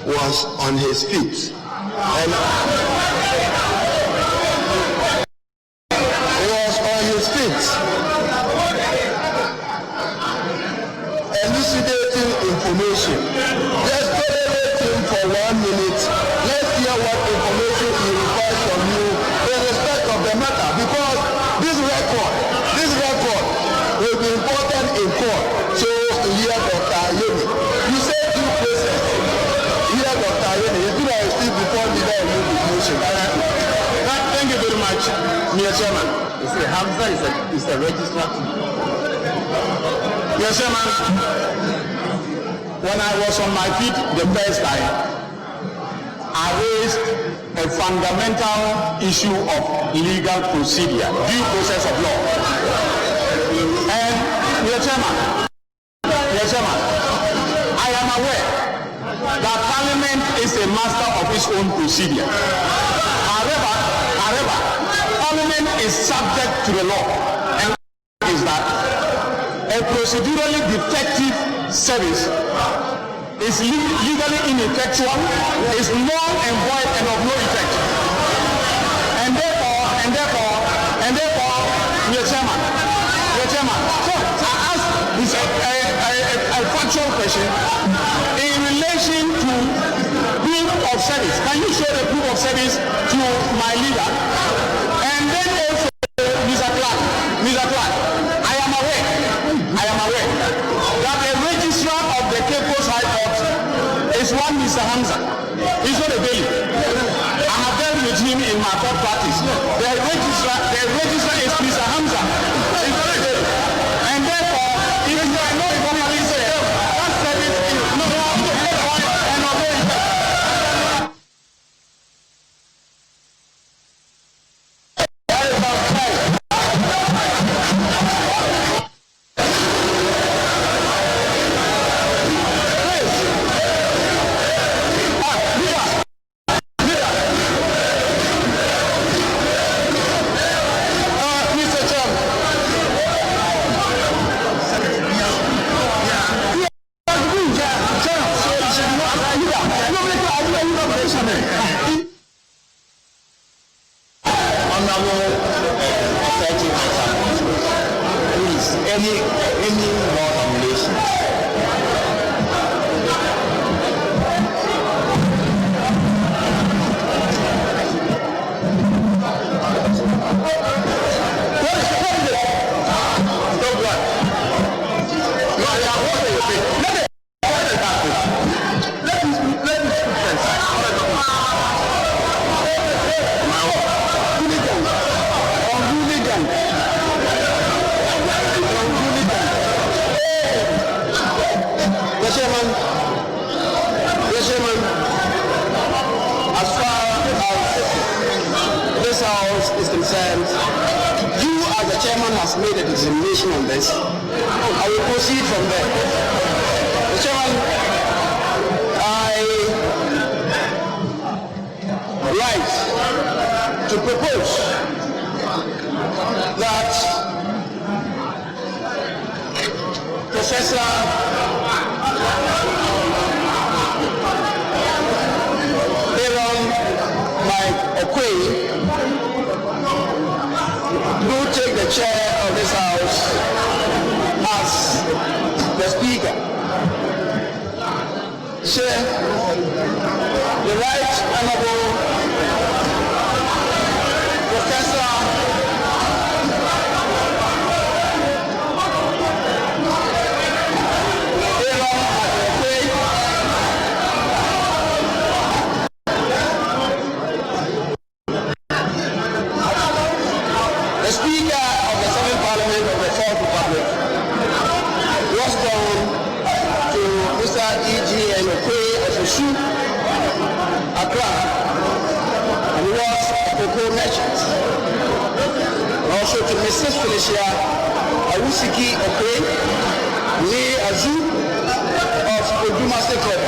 Was on his feet, and he was on his feet, elucidating information. Let's tolerate him for 1 minute. Let's hear what information he requires from you in respect of the matter, because this record will be important in court. So here, Dr. Ayeni, you say due process. Here, Dr. Ayeni, you do not speak before the day of the motion.
Thank you very much, Mr. Chairman.
You see, Hamza is a registrar.
Mr. Chairman, when I was on my feet the first time, I raised a fundamental issue of legal procedure, due process of law. And Mr. Chairman, I am aware that Parliament is a master of its own procedure. However, Parliament is subject to the law, and is that a procedurally defective service is legally ineffectual, is null and void and of no effect. And therefore, Mr. Chairman, I ask this a factual question in relation to proof of service. Can you show the proof of service to my leader? And then also,
Mr. Hamza. He's not a bailiff. I have dealt with him in my court practice. The registrar is Mr. Hamza. He's not a bailiff. And therefore, if you are not informally said, that service is not and obey it.
Any more nominations?
As far as this House is concerned, you as the chairman has made a determination on this. I will proceed from there. The chairman, I write to propose that Professor who take the chair of this House as the Speaker. Chair, the Right Honorable Professor the Speaker of the Seventh Parliament of the Fourth Republic was born to Mr. E.G. Okwe of Osu, Accra, and he was a cocoa merchant. Also to Mrs. Felicia Awusiki Okwe, Nee Azu of Oduma State,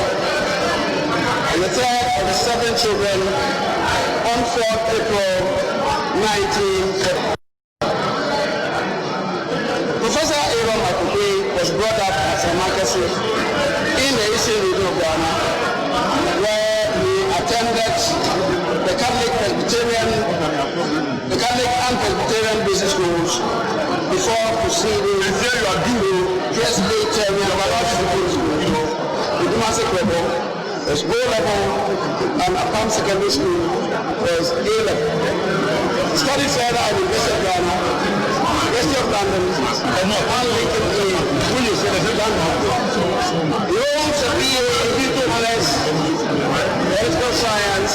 and the third of the 7 children on 4th April 1940. Professor Aaron Akukwe was brought up as a Marcus in the eastern region of Ghana, where he attended the Catholic and Presbyterian business schools before proceeding to Presley Terminal Secondary School, Udumase Kwebo, was O-level, and Apam Secondary School was A-level. He studied further at the University of Ghana, University of London, and Lincoln A. Williams in London. He owns a BA in People Honors, Political Science,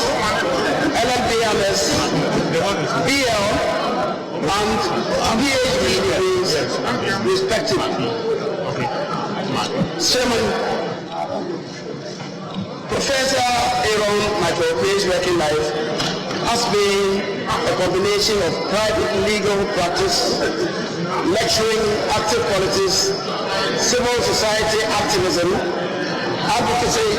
LLB Honors, BL, and PhD degrees, respectively. Chairman, Professor Aaron Okwe's working life has been a combination of private legal practice, lecturing, active politics, civil society activism, advocacy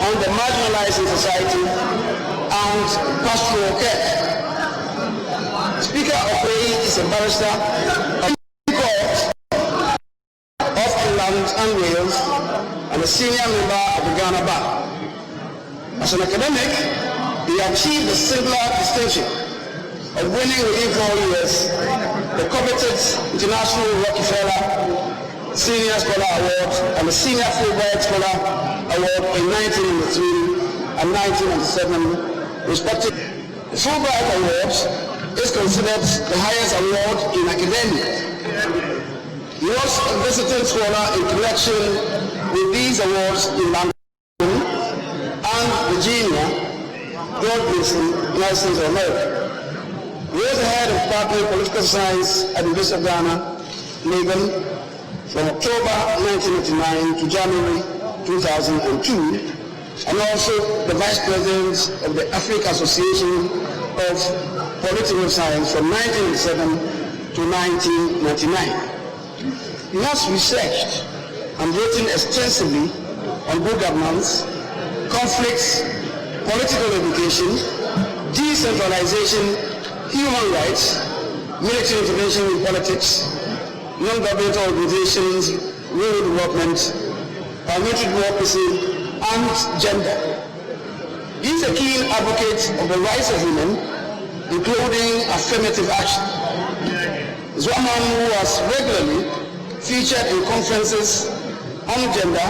on the marginalized in society, and pastoral care. Speaker Okwe is a barrister of the Court of England and Wales and a senior member of the Ghana Bar. As an academic, he achieved the singular distinction of winning within 4 years the coveted International Rockefeller Senior Scholar Award and the Senior Fulbright Scholar Award in 1993 and 1997, respectively. The Fulbright Award is considered the highest award in academia. He was a visiting scholar in connection with these awards in London, Virginia, George Mason, United States of America. He was the head of Department of Political Science at the University of Ghana, Legon, from October 1999 to January 2002, and also the Vice President of the African Association of Political Science from 1987 to 1999. He has researched and written extensively on good governance, conflicts, political education, decentralization, human rights, military intervention in politics, non-governmental organizations, rural development, parliamentary democracy, and gender. He is a keen advocate of the rights of women, including affirmative action. He is one man who has regularly featured in conferences on gender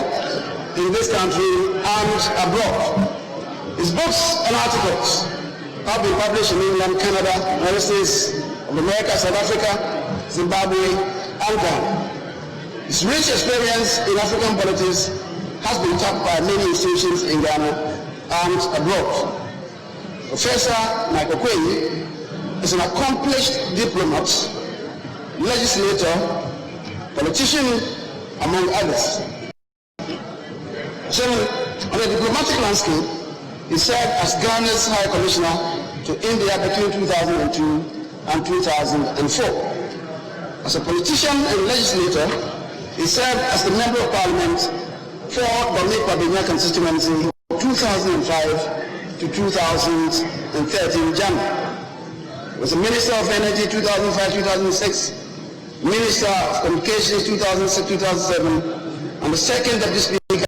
in this country and abroad. His books and articles have been published in England, Canada, United States of America, South Africa, Zimbabwe, and Ghana. His rich experience in African politics has been tapped by many institutions in Ghana and abroad. Professor Michael Quay is an accomplished diplomat, legislator, politician, among others. So, on the diplomatic landscape, he served as Ghana's High Commissioner to India between 2002 and 2004. As a politician and legislator, he served as the Member of Parliament for the Mekwa constituency 2005 to 2013 January. He was the Minister of Energy 2005-2006, Minister of Communications 2006-2007, and the second Deputy Speaker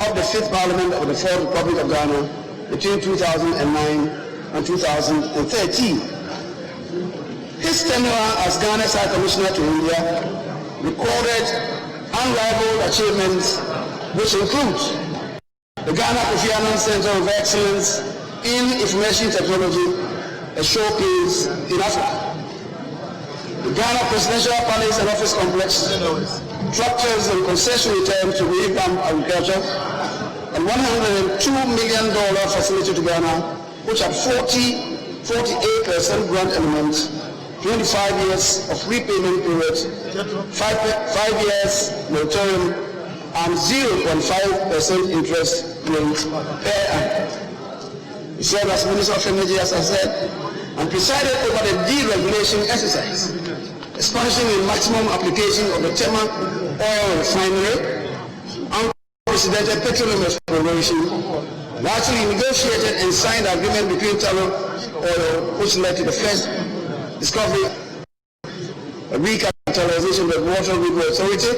of the 5th Parliament of the 4th Republic of Ghana between 2009 and 2013. His tenure as Ghana's High Commissioner to India recorded unrivaled achievements, which include the Ghana Kofi Annan Center of Excellence in Information Technology, a showcase in Africa. The Ghana Presidential Palace and Office Complex, structures and concession returns to revamp agriculture, and $102 million facility to Ghana, which had 48% grant element, 25 years of repayment period, 5 years moratorium, and 0.5% interest rate per annum. He served as Minister of Energy, as I said, and presided over the deregulation exercise, establishing the maximum application of the Tema oil refinery, unprecedented petroleum exploration, and actually negotiated and signed the agreement between Tullow Oil, which led to the first discovery, a recapitalization of the Water River Authority,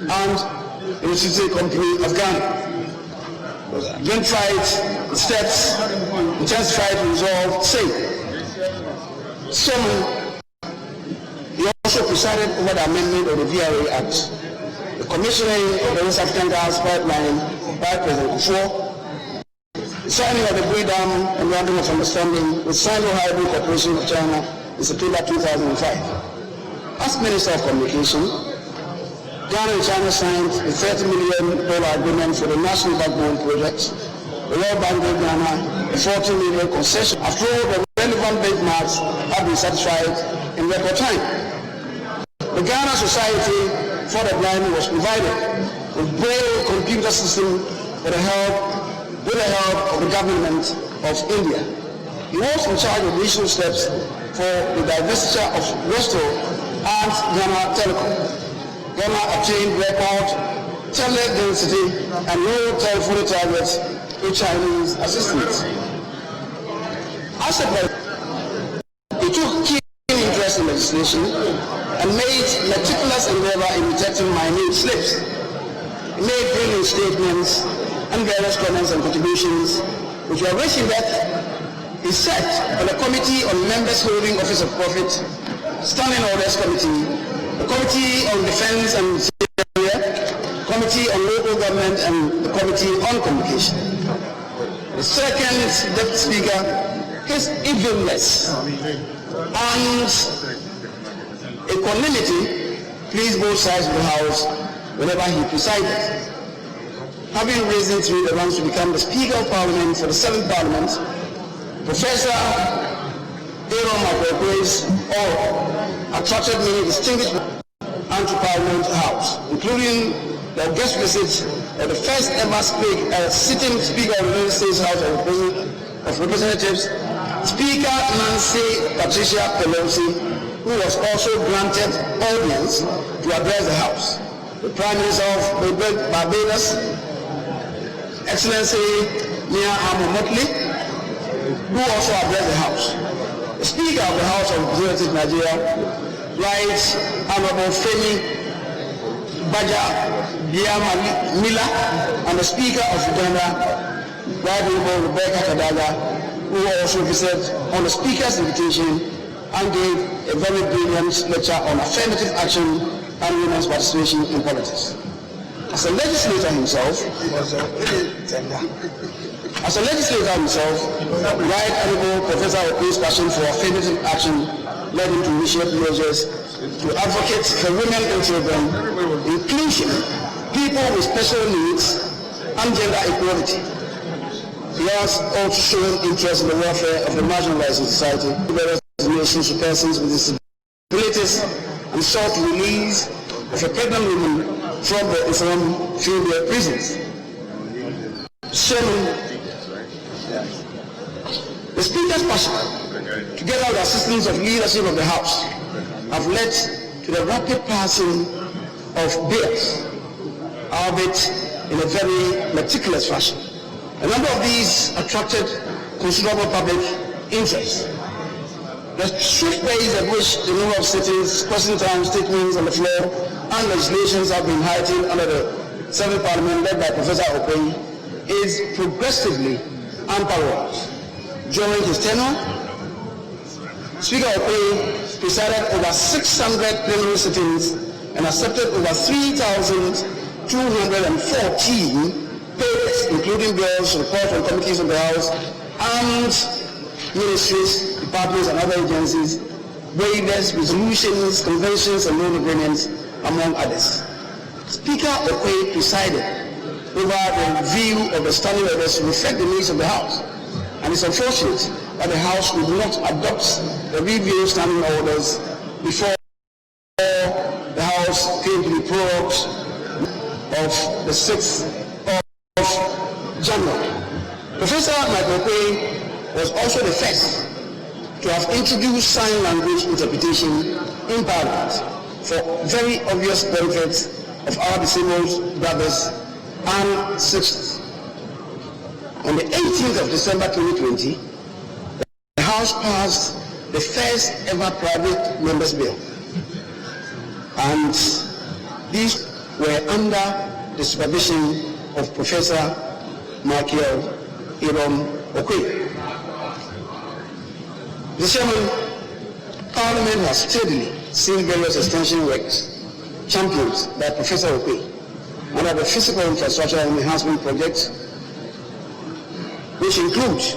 and the Electricity Company of Ghana. Identified steps, intensified resolve, safe. So, he also presided over the amendment of the VRA Act, the commissioning of the West African Gas Pipeline by President Kufuor, the signing of the Bui Dam Memorandum of Understanding with Sino-Hybrid Corporation of China in September 2005. As Minister of Communication, Ghana and China signed a $30 million agreement for the National Backbone Project. The World Bank gave Ghana a $40 million concession after all the relevant benchmarks have been satisfied in record time. The Ghana Society for the Blind was provided with Braille computer system with the help of the government of India. He was in charge of additional steps for the divestiture of Resto and Ghana Telecom. Ghana attained record tele-density and low telephone targets with Chinese assistance. As a president, he took keen interest in legislation and made meticulous endeavor in detecting minute slips. He made brilliant statements and various comments and contributions which were rich in depth. He sat on the Committee on Members Holding Office of Profit, Standing Orders Committee, the Committee on Defense and Interior, Committee on Local Government, and the Committee on Communication. The second Deputy Speaker, his evilness and equanimity pleased both sides of the House whenever he presided. having risen through the ranks to become the Speaker of Parliament for the 7th Parliament, Professor Aaron Makwekwe's oral attracted many distinguished and to Parliament House, including the guest visit of the first ever sitting Speaker of the United States House of Representatives, Speaker Nancy Patricia Pelosi, who was also granted audience to address the House. The Prime Minister of Barbados, Excellency Mia Motley, who also addressed the House. The Speaker of the House of Representatives Nigeria, Right Honorable Femi Baja Mila, and the Speaker of Uganda, Right Honorable Rebecca Kadaga, who also visited on the Speaker's invitation and gave a very brilliant lecture on affirmative action and women's participation in politics. As a legislator himself, Right Honorable Professor Okwe's passion for affirmative action led him to initiate measures to advocate for women and children, inclusion, people with special needs, and gender equality. He has also shown interest in the welfare of the marginalized in society, relations to persons with disabilities, and sought release of a pregnant woman from the Islam female prisons. The Speaker's passion, together with the assistance of leadership of the House, have led to the rapid passing of bills, albeit in a very meticulous fashion. A number of these attracted considerable public interest. The swift pace at which the number of sittings, question time, statements on the floor, and legislations have been heightened under the 7th Parliament led by Professor Okwe is progressively unparalleled. During his tenure, Speaker Okwe presided over 600 plenary sittings and accepted over 3,214 papers, including bills, reports from committees of the House, and ministries, departments, and other agencies, waivers, resolutions, conventions, and loan agreements, among others. Speaker Okwe presided over the review of the standing orders to reflect the needs of the House, and it's unfortunate that the House would not adopt the review standing orders before the House came to the prorogued of the 6th of January. Professor Michael Okwe was also the first to have introduced sign language interpretation in Parliament for very obvious benefits of our disabled brothers and sisters. On the 18th of December 2020, the House passed the first ever private members' bill, and these were under the supervision of Professor Michael Aaron Okwe. Mr. Chairman, Parliament has steadily seen various extension works championed by Professor Okwe under the physical infrastructure and enhancement projects, which includes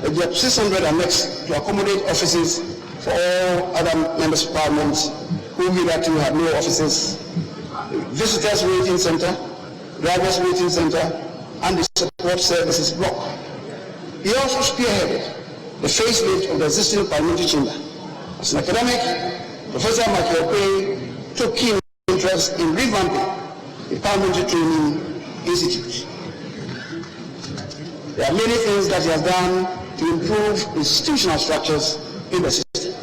the Job 600 annex to accommodate offices for all other members of Parliament who hitherto had no offices, visitors waiting center, drivers waiting center, and the support services block. He also spearheaded the facelift of the existing parliamentary chamber. As an academic, Professor Michael Okwe took keen interest in revamping the Parliamentary Training Institute. There are many things that he has done to improve institutional structures in the system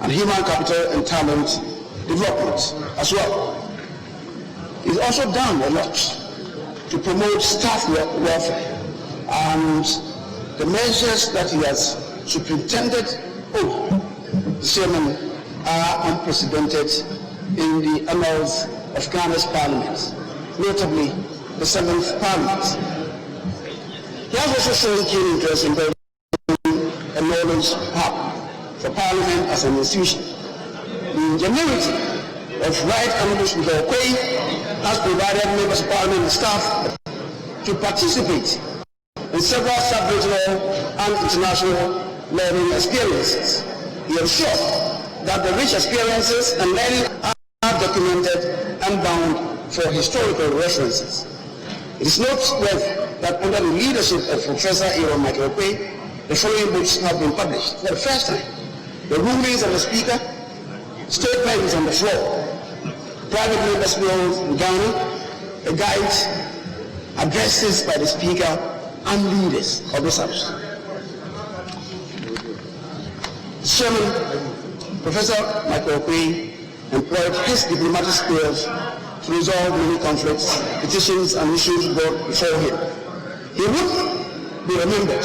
and human capital and talent development as well. He's also done a lot to promote staff welfare, and the measures that he has superintended over, the chairman, are unprecedented in the annals of Ghana's parliament, notably the 7th Parliament. He has also shown keen interest in building a knowledge hub for Parliament as an institution. The ingenuity of Right Honorable Speaker Okwe has provided members of Parliament and staff to participate in several sub-regional and international learning experiences. He ensured that the rich experiences and learning are documented and bound for historical references. It is noteworthy that under the leadership of Professor Aaron Michael Okwe, the following books have been published for the first time: The Rulings of the Speaker, Statements on the Floor, Private Members' Bills in Ghana, a guide, addresses by the Speaker and leaders of this House. Chairman, Professor Michael Okwe employed his diplomatic skills to resolve many conflicts, petitions, and issues brought before him. He would be remembered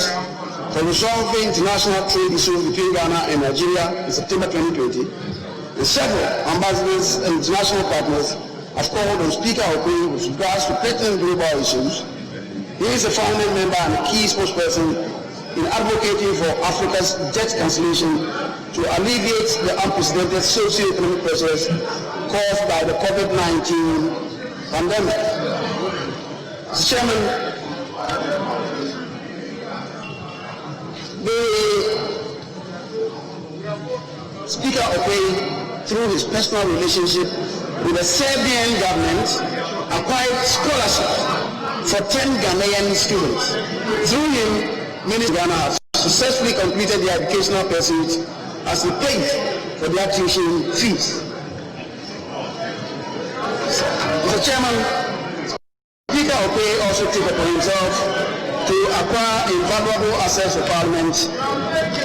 for resolving international trade issues between Ghana and Nigeria in September 2020, and several ambassadors and international partners have called on Speaker Okwe with regards to pertinent global issues. He is a founding member and a key spokesperson in advocating for Africa's debt cancellation to alleviate the unprecedented socio-economic pressures caused by the COVID-19 pandemic. Mr. Chairman, the Speaker Okwe, through his personal relationship with the Serbian government, acquired scholarship for 10 Ghanaian students. Through him, many Ghanaians successfully completed their educational pursuits as he paid for their tuition fees. Mr. Chairman, Speaker Okwe also took upon himself to acquire invaluable assets of Parliament,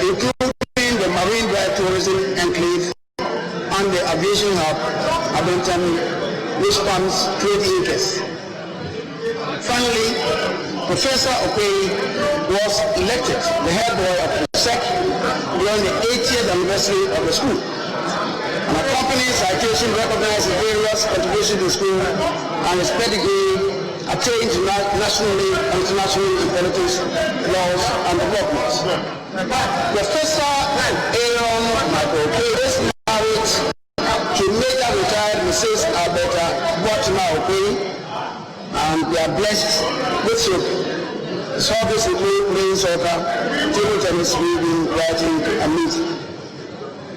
including the Marine Drive Tourism Enclave and the Aviation Hub, Abenton, which spans 20 acres. Finally, Professor Okwe was elected the head boy of the SEC during the 80th anniversary of the school. An accompanying citation recognizes various contributions to the school and his pedigree attained nationally and internationally in politics, laws, and development. Professor Aaron Michael Okwe is married to later retired Mrs. Alberta Boatima Okwe, and they are blessed with children. His hobbies include playing soccer, table tennis, reading, writing, and music.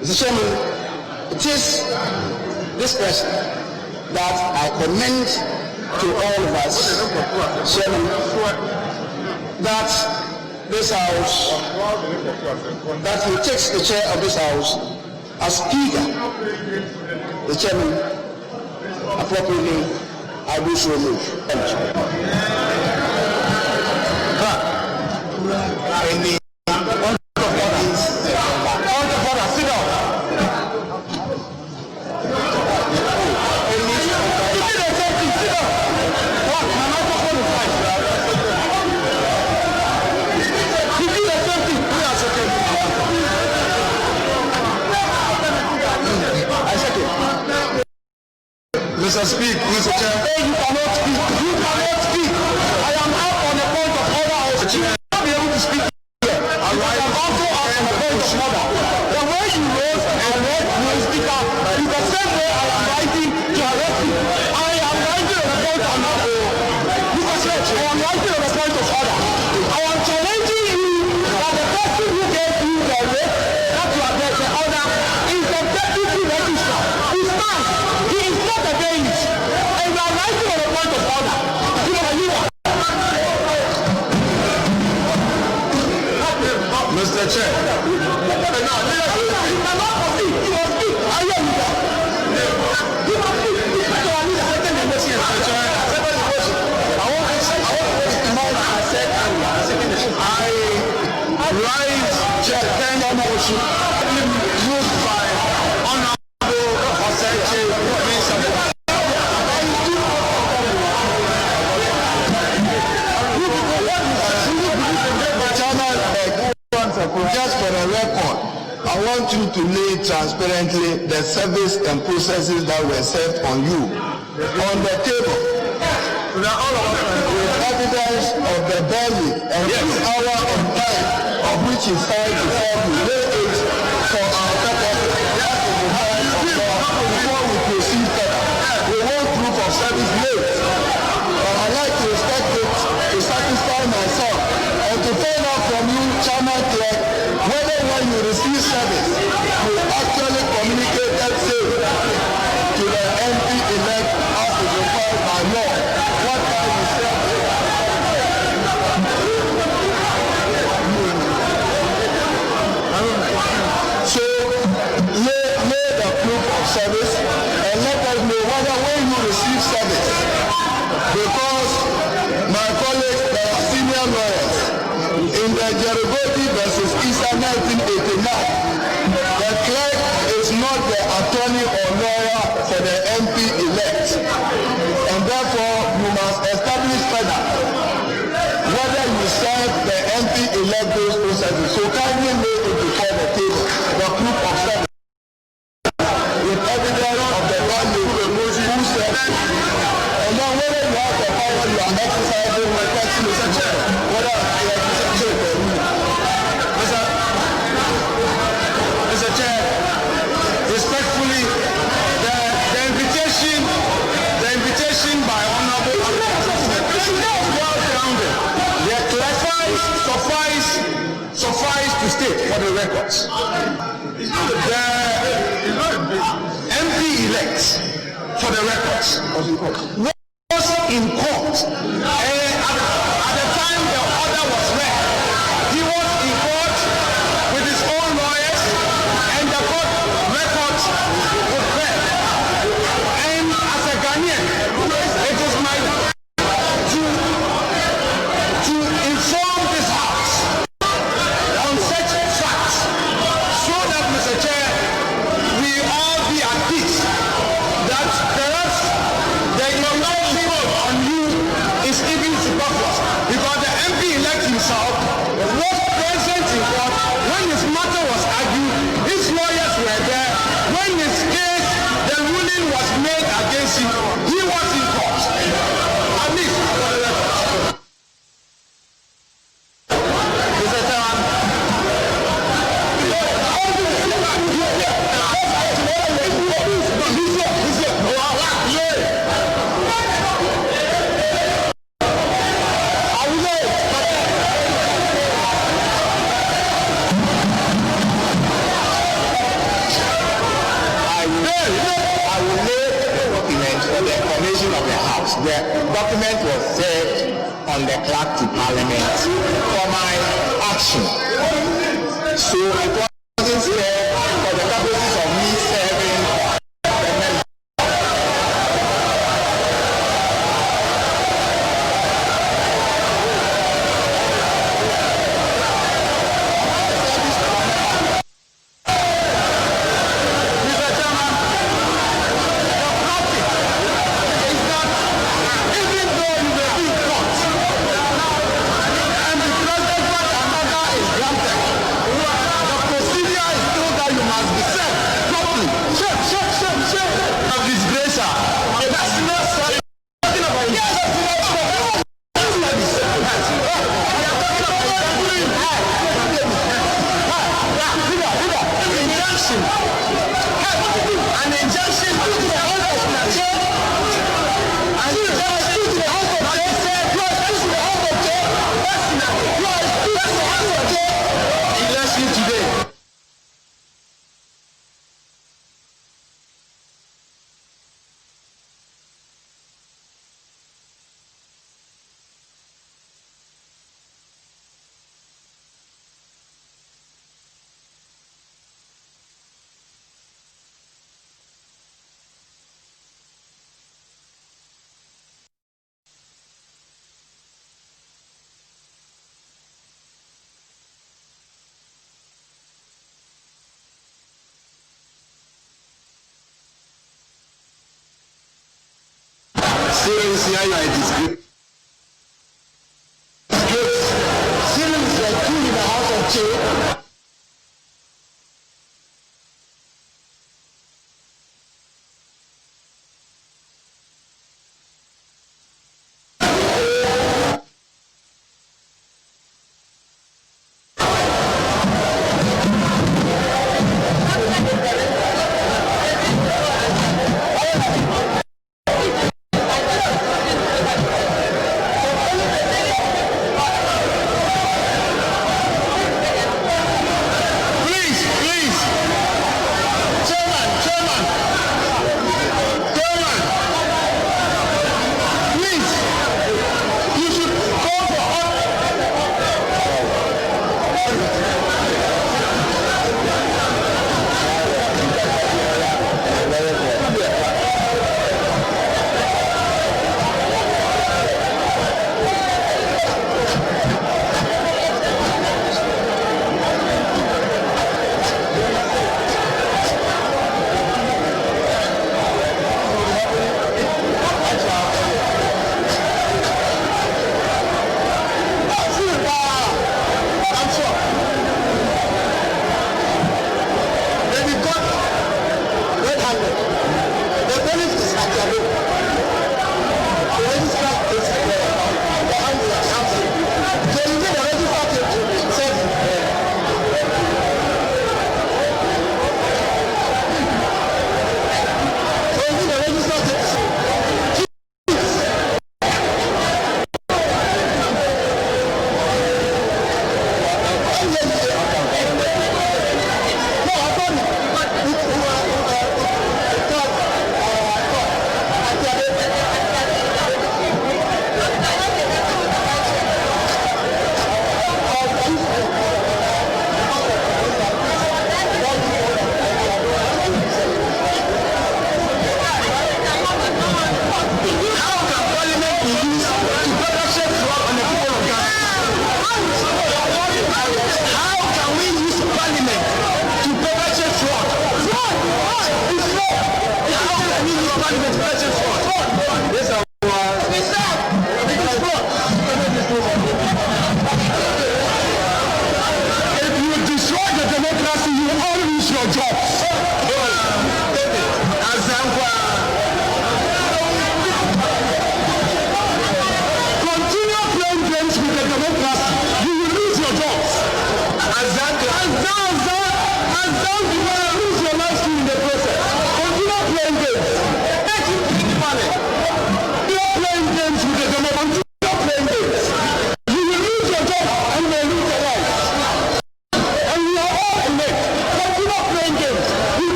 Mr. Chairman, it is this person that I commend to all of us, Chairman, that this House, that he takes the chair of this House as Speaker. The Chairman, appropriately, I do so move. Thank you.
Mr. Speaker, Mr. Chair. You cannot speak. You cannot speak. I am up on the point of order. You will not be able to speak here. I am also up on the point of order. The way you raise and read your speaker is the same way I am writing to arrest you. I am writing on the point of order. Mr. Chair, I am writing on the point of order. I am challenging you that the person who gave you the rate that you are there, the order, is the deputy registrar. He stands. He is not a bailiff. And you are writing on the point of order. Mr. Chair. I rise to defend a motion moved by Honorable Oseche Mensah.
Just for the record, I want you to lay transparently the service and processes that were served on you on the table. With evidence of the belly and 2 hours of time of which is signed before you. Lay it for our purpose. That is the hand of God before we proceed further. We want proof of service late. But I'd like to respect it to satisfy myself and to find out from you, Chairman Clerk, whether when you receive service, you actually communicated to the MP-elect as is required by law. What time you serve
Mr. Chair, respectfully, the invitation by Honorable well-grounded. They suffice to state for the records. The MP-elect, for the records, was in court. At the time the order was read, he was in court with his own lawyers, and the court records was read. And as a Ghanaian, it is my duty to inform this House on such facts, so that, Mr. Chair, we all be at peace that perhaps the information on you is even superfluous, because the MP-elect himself was present in court when his matter was argued. His lawyers were there. When his case, the ruling was made against him, he was in court. At least for the record. Mr. Chairman,
I will lay the document for the information of the House. The document was served on the clerk to Parliament for my action. So it wasn't served for the purposes of me serving the member.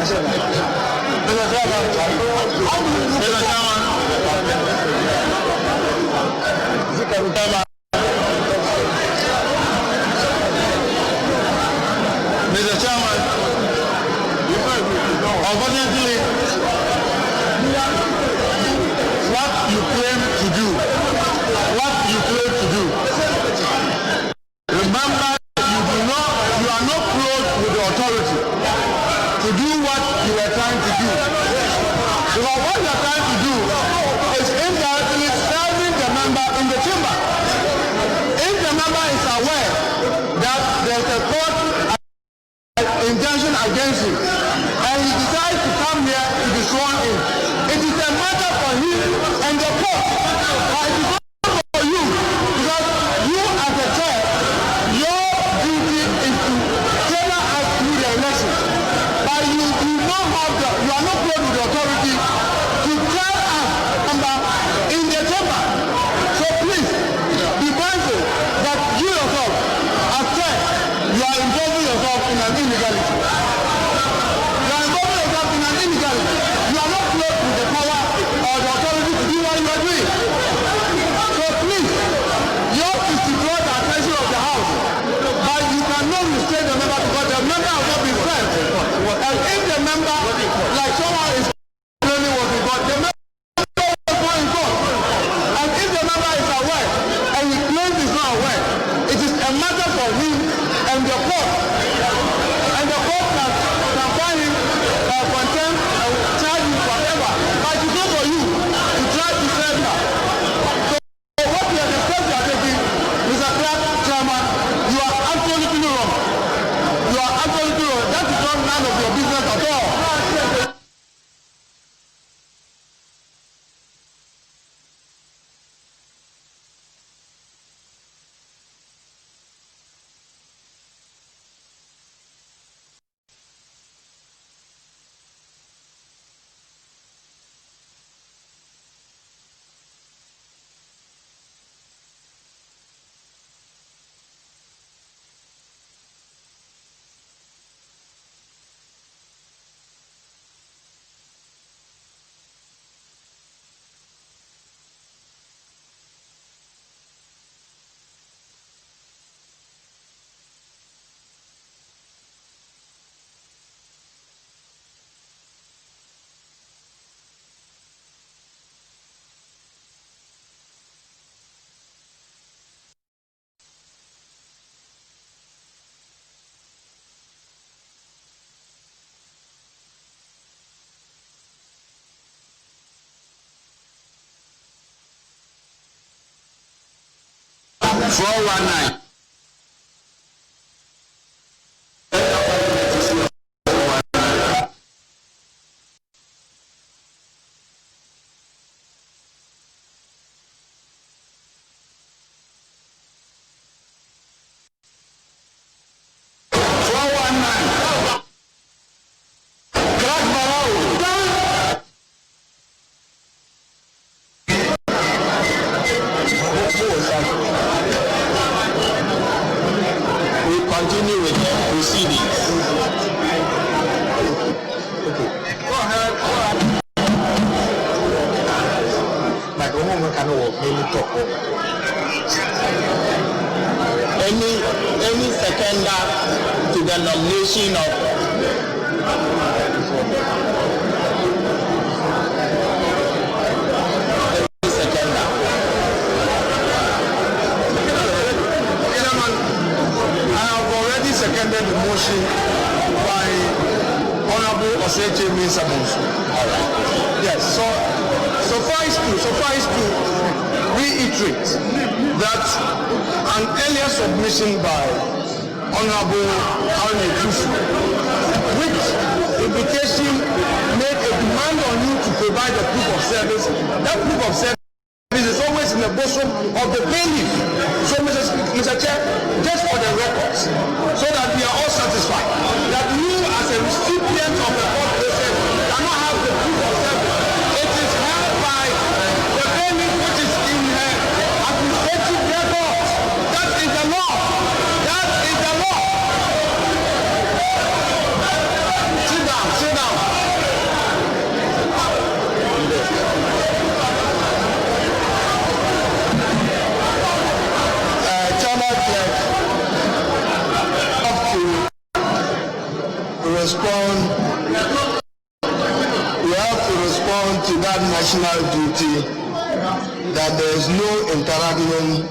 Mr. Chairman, unfortunately, what you claim to do, remember you are not close with the authority to do what you are trying to do. Because what you are trying to do is indirectly serving the member in the chamber. If the member is aware that there is a court injunction against him and he decides to come here to be sworn in, it is a matter for him and the court. But it is not for you, because you as a chair, your duty is to tailor us through the elections. But you do not have you are not close with the authority to tell us in the chamber. So please be mindful that you yourself, as chair, you are involving yourself in an illegality. You are involving yourself in an illegality. You are not close with the power or the authority to do what you are doing. So please, yours is to draw the attention of the House, but you cannot restrain the member because the member has not been served. And if the member, like someone is claiming was in court, the member was not in court. And if the member is aware and he claims he's not aware, it is a matter for him and the court. And the court can find him contempt and charge him whatever. But it's not for you to try to serve her. So what we are the steps you are taking, Mr. Clark, Chairman, you are absolutely wrong. You are absolutely wrong. That is not none of your business at all.
Continue with the proceedings. Okay. Go ahead. Like woman cannot really talk. Any seconder to the nomination of
seconded the motion by Honorable Oseche Minsamonsu.
All right.
Yes, so suffice to reiterate that an earlier submission by Honorable Arne Kufu, which implication made a demand on you to provide a proof of service. That proof of service is always in the bosom of the bailiff. So, Mr. Chair, just for the records, so that we are all satisfied, that you as a recipient of the court process cannot have the proof of service. It is held by the bailiff, which is in the administrative records. That is the law. That is the law. Sit down.
respond to that national duty that there is no interaction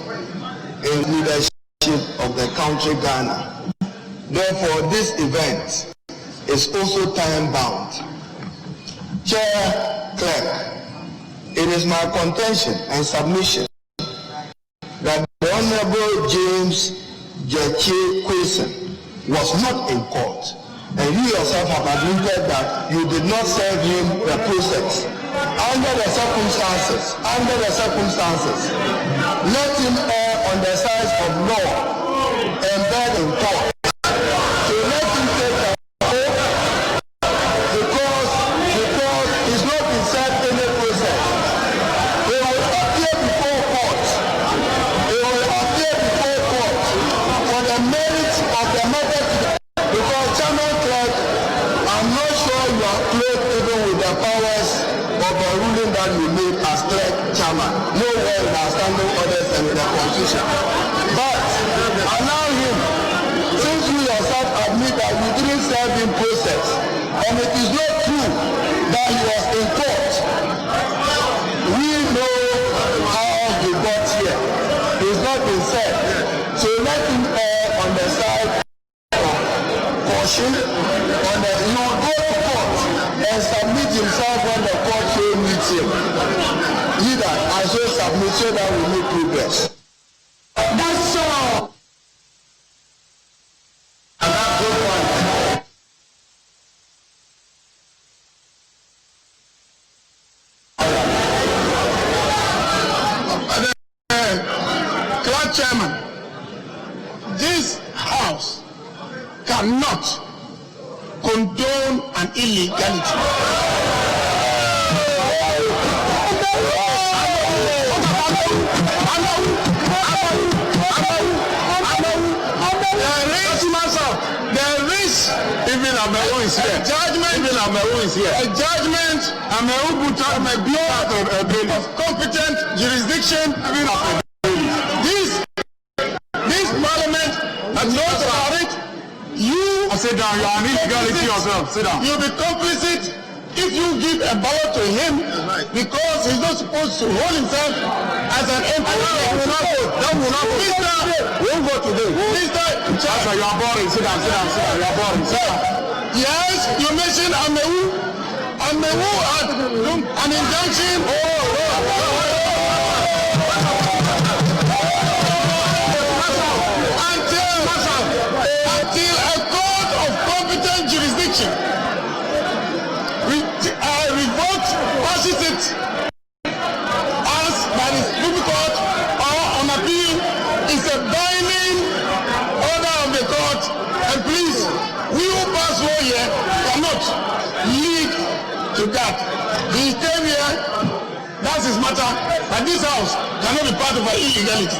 in leadership of the country Ghana. Therefore, this event is also time-bound. Chair Clerk, it is my contention and submission that the Honorable James Jeche Quayson was not in court, and you yourself have admitted that you did not serve him the process. Under the circumstances, let him err on the side of law and beg in court. So let him take the oath because he's not been served any process. He will appear before court. For the merits of the matter today. Because Chairman Clerk, I'm not sure you are close even with the powers of the ruling that you made as Clerk Chairman. Nowhere in our standing orders and in the Constitution. But allow him, since you yourself admit that you didn't serve him process, and it is not true that he was in court, we know how he got here. He's not been served. So let him err on the side of caution. He will go to court and submit himself when the court show meets him. Leader, I shall submit so that we make progress. That's all.
Clerk Chairman, this House cannot condone an illegality. There is even Amewo is here. A judgment of competent jurisdiction. This parliament knows about it. You sit down. You are an illegality yourself. Sit down. You'll be complicit if you give a ballot to him because he's not supposed to hold himself as an MP. That will not go. We won't go today. Mr. You are boring. Sit down. You are boring. Sit down. Yes, you mentioned Amewu had an injunction. Until a court of competent jurisdiction revoked, passes it as by the Supreme Court or on appeal, is a binding order of the court. And please, we who pass law here cannot lead to that. He came here, that's his matter, and this House cannot be part of an illegality.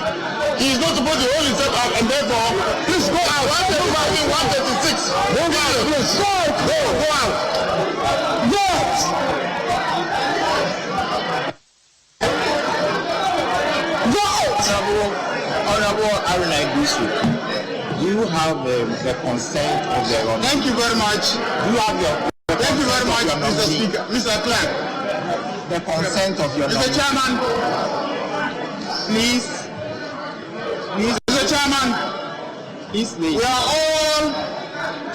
He is not supposed to hold himself out, and therefore, please go out. 136. Go out, please. Go out. Yes. Go out.
Honorable Aruna Ibusu, you have the consent of the Honorable.
Thank you very much.
You have your.
Thank you very much, Mr. Speaker. Mr. Clerk.
The consent of your.
Mr. Chairman. Please. Mr. Chairman, we are all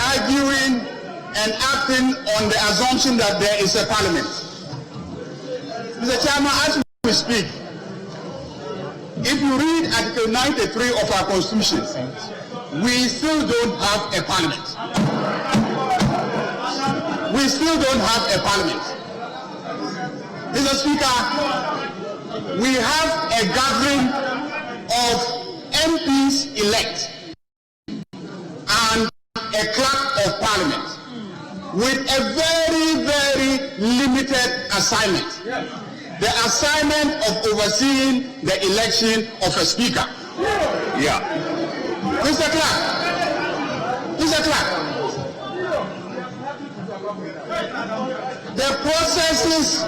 arguing and acting on the assumption that there is a parliament. Mr. Chairman, as we speak, if you read Article 93 of our Constitution, we still don't have a parliament. We still don't have a parliament. Mr. Speaker, we have a gathering of MPs elect and a clerk of parliament with a very, very limited assignment. The assignment of overseeing the election of a speaker. Yeah. Mr. Clerk, the processes,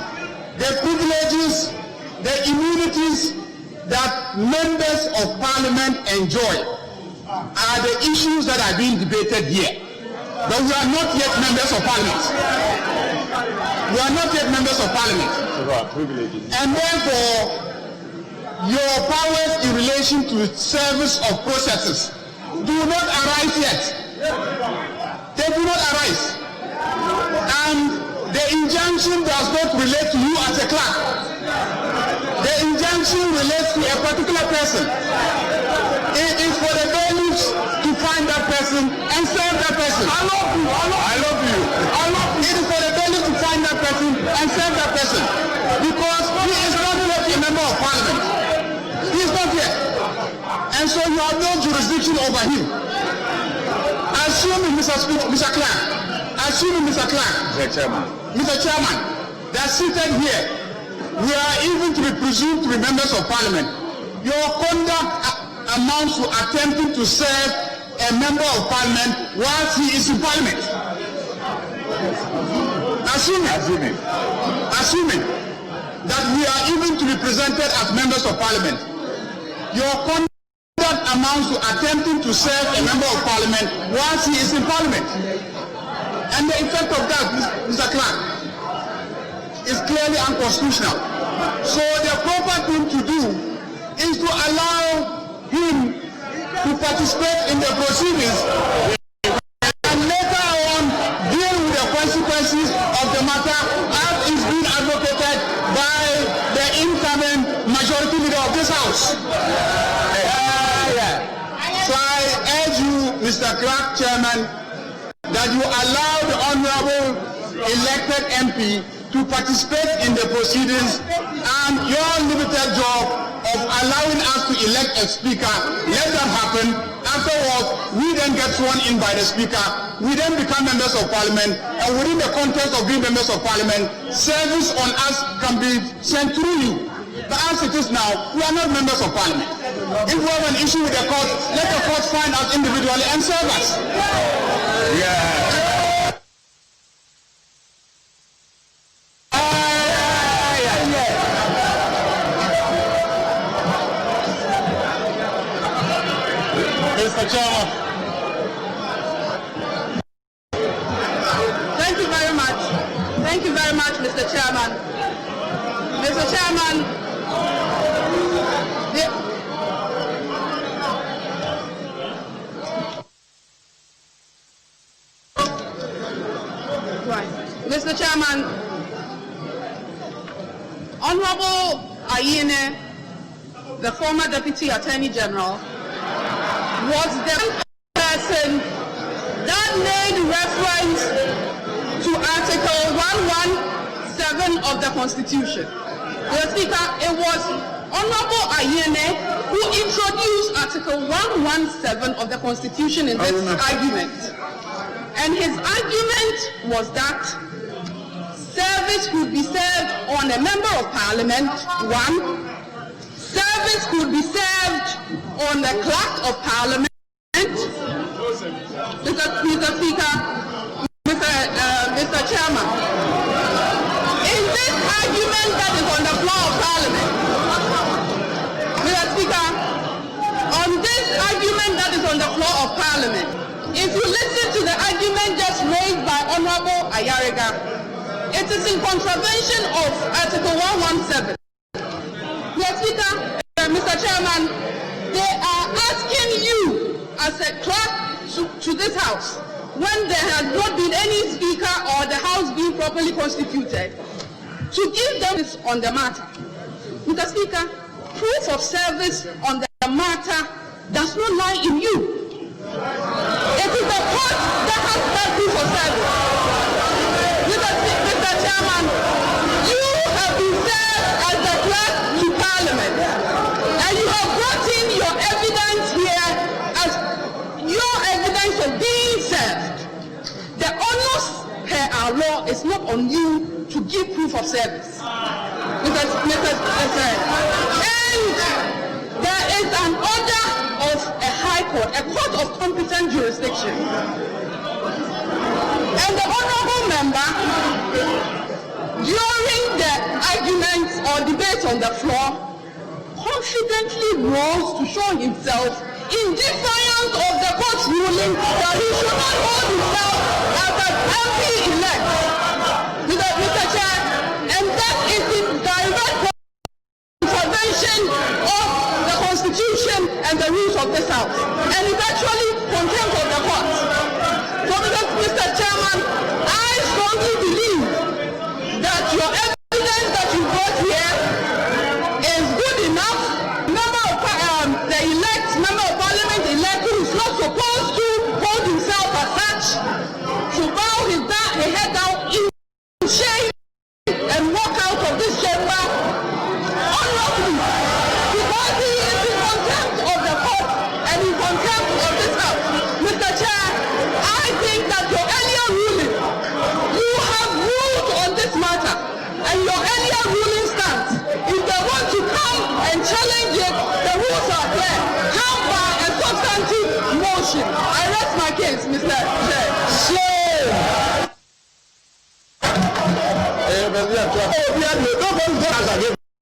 the privileges, the immunities that members of parliament enjoy are the issues that are being debated here.
but we are not yet members of parliament. We are not yet members of parliament. And therefore, your powers in relation to service of processes do not arise yet. They do not arise. And the injunction does not relate to you as a clerk. The injunction relates to a particular person. It is for the bailiffs to find that person and serve that person. I love you. I love you. I love you. It is for the bailiffs to find that person and serve that person. Because he is not yet a member of parliament. He is not yet. And so you have no jurisdiction over him. Assuming, Mr. Clark, assuming, Mr. Clark, Mr. Chairman, that seated here, we are even to be presumed to be members of parliament. Your conduct amounts to attempting to serve a member of parliament whilst he is in parliament. Assuming that we are even to be presented as members of parliament, your conduct amounts to attempting to serve a member of parliament whilst he is in parliament. And the effect of that, Mr. Clark, is clearly unconstitutional. So the proper thing to do is to allow him to participate in the proceedings and later on deal with the consequences of the matter as is being advocated by the incoming majority leader of this house. So I urge you, Mr. Clark, Chairman, that you allow the Honorable elected MP to participate in the proceedings, and your limited job of allowing us to elect a speaker, let that happen. Afterwards, we then get sworn in by the speaker. We then become members of parliament, and within the context of being members of parliament, service on us can be sent through you. But as it is now, we are not members of parliament. If we have an issue with the court, let the court find us individually and serve us. Yeah. Mr. Chairman.
Thank you very much. Thank you very much, Mr. Chairman. Mr. Chairman, Mr. Chairman, Honorable Ayine, the former Deputy Attorney General, was the person that made reference to Article 117 of the Constitution. The Speaker, it was Honorable Ayine who introduced Article 117 of the Constitution in this argument. And his argument was that service could be served on a member of parliament, one. Service could be served on the clerk of parliament. Mr. Speaker, Mr. Chairman, in this argument that is on the floor of parliament, Mr. Speaker, on this argument that is on the floor of parliament, if you listen to the argument just raised by Honorable Ayariga, it is in contravention of Article 117. Mr. Speaker, Mr. Chairman, they are asking you as a clerk to this house, when there has not been any speaker or the house being properly constituted, to give them this on the matter. Mr. Speaker, proof of service on the matter does not lie in you. It is the court that has that proof of service. Mr. Chairman, you have been served as the clerk to Parliament, and you have brought in your evidence here as your evidence of being served. The onus per our law is not on you to give proof of service. And there is an order of a high court, a court of competent jurisdiction. And the honorable member, during the arguments or debate on the floor, confidently rose to show himself in defiance of the court's ruling that he should not hold himself as an MP-elect. Mr. Chair, and that is in direct contravention of the Constitution and the rules of this House, and is actually contempt of the court. So, Mr. Chairman, I strongly believe that your evidence that you brought here is good enough. The member of parliament elect who is not supposed to hold himself as such to bow his head down in shame and walk out of this chamber unlawfully because he is in contempt of the court and in contempt of this House. Mr. Chair, I think that your earlier ruling, you have ruled on this matter, and your earlier ruling stands. If they want to come and challenge it, the rules are there. Come by a substantive motion. I rest my case, Mr. Chair.
Shame!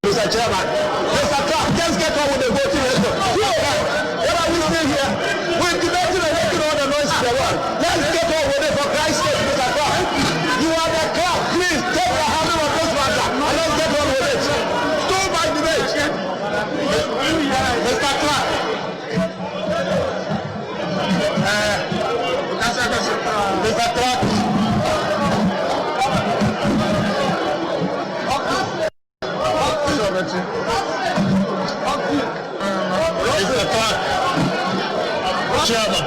Mr. Chairman, Mr. Clark, just get on with the voting record. What are we still here? We're debating and making all the noise in the world. Let's get on with it for Christ's sake, Mr. Clark. You are the clerk. Please take the handle of this matter and let's get on with it. Stop my debate. Mr. Clark. Mr. Clark. Mr. Clark, Chairman.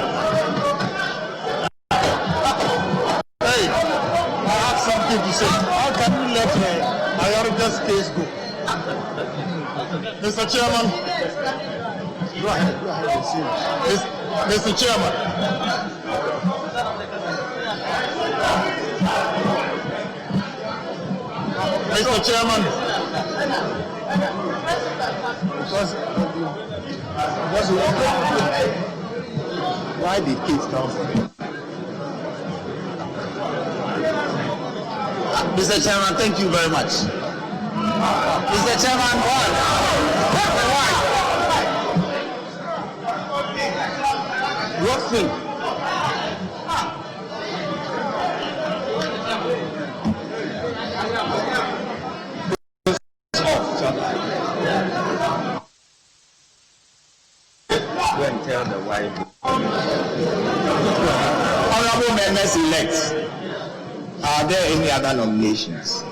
Hey, I have something to say. How can you let Ayariga's case go? Mr. Chairman. Go ahead and see. Mr. Chairman. Mr. Chairman. Why did kids come from? Mr. Chairman, thank you very much. Mr. Chairman, why? What thing? Go and tell the wife. Honorable members elect, are there any other nominations?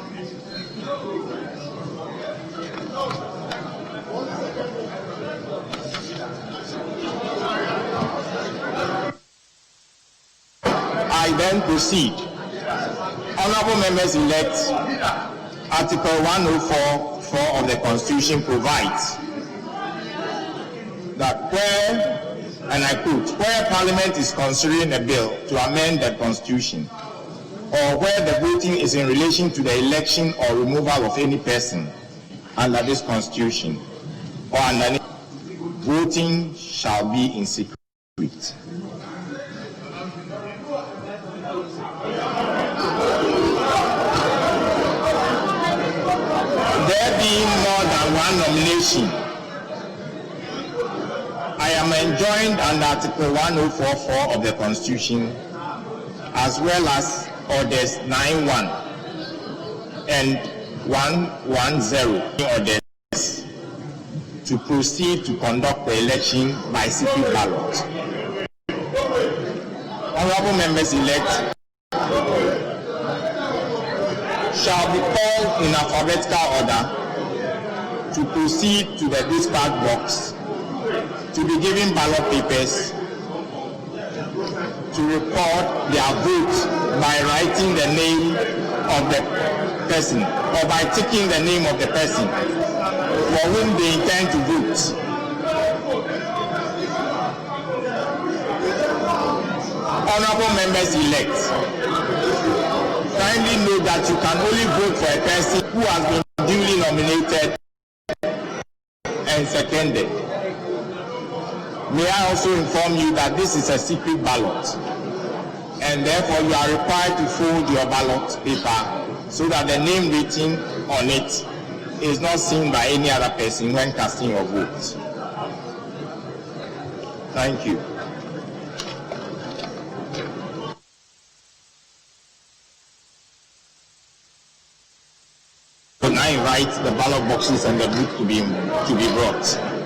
I then proceed. Honorable members elect, Article 104(4) of the Constitution provides that where, and I quote, where Parliament is considering a bill to amend the Constitution, or where the voting is in relation to the election or removal of any person under this Constitution, or under any, voting shall be in secret. There being more than one nomination, I am enjoined under Article 104(4) of the Constitution, as well as Orders 9.1 and 110 orders, to proceed to conduct the election by secret ballot. Honorable members elect shall be called in alphabetical order to proceed to the dispatch box, to be given ballot papers, to record their vote by writing the name of the person or by ticking the name of the person for whom they intend to vote. Honorable members elect, kindly note that you can only vote for a person who has been duly nominated and seconded. May I also inform you that this is a secret ballot, and therefore you are required to fold your ballot paper so that the name written on it is not seen by any other person when casting your vote.
Thank you. I invite the ballot boxes and the book to be brought.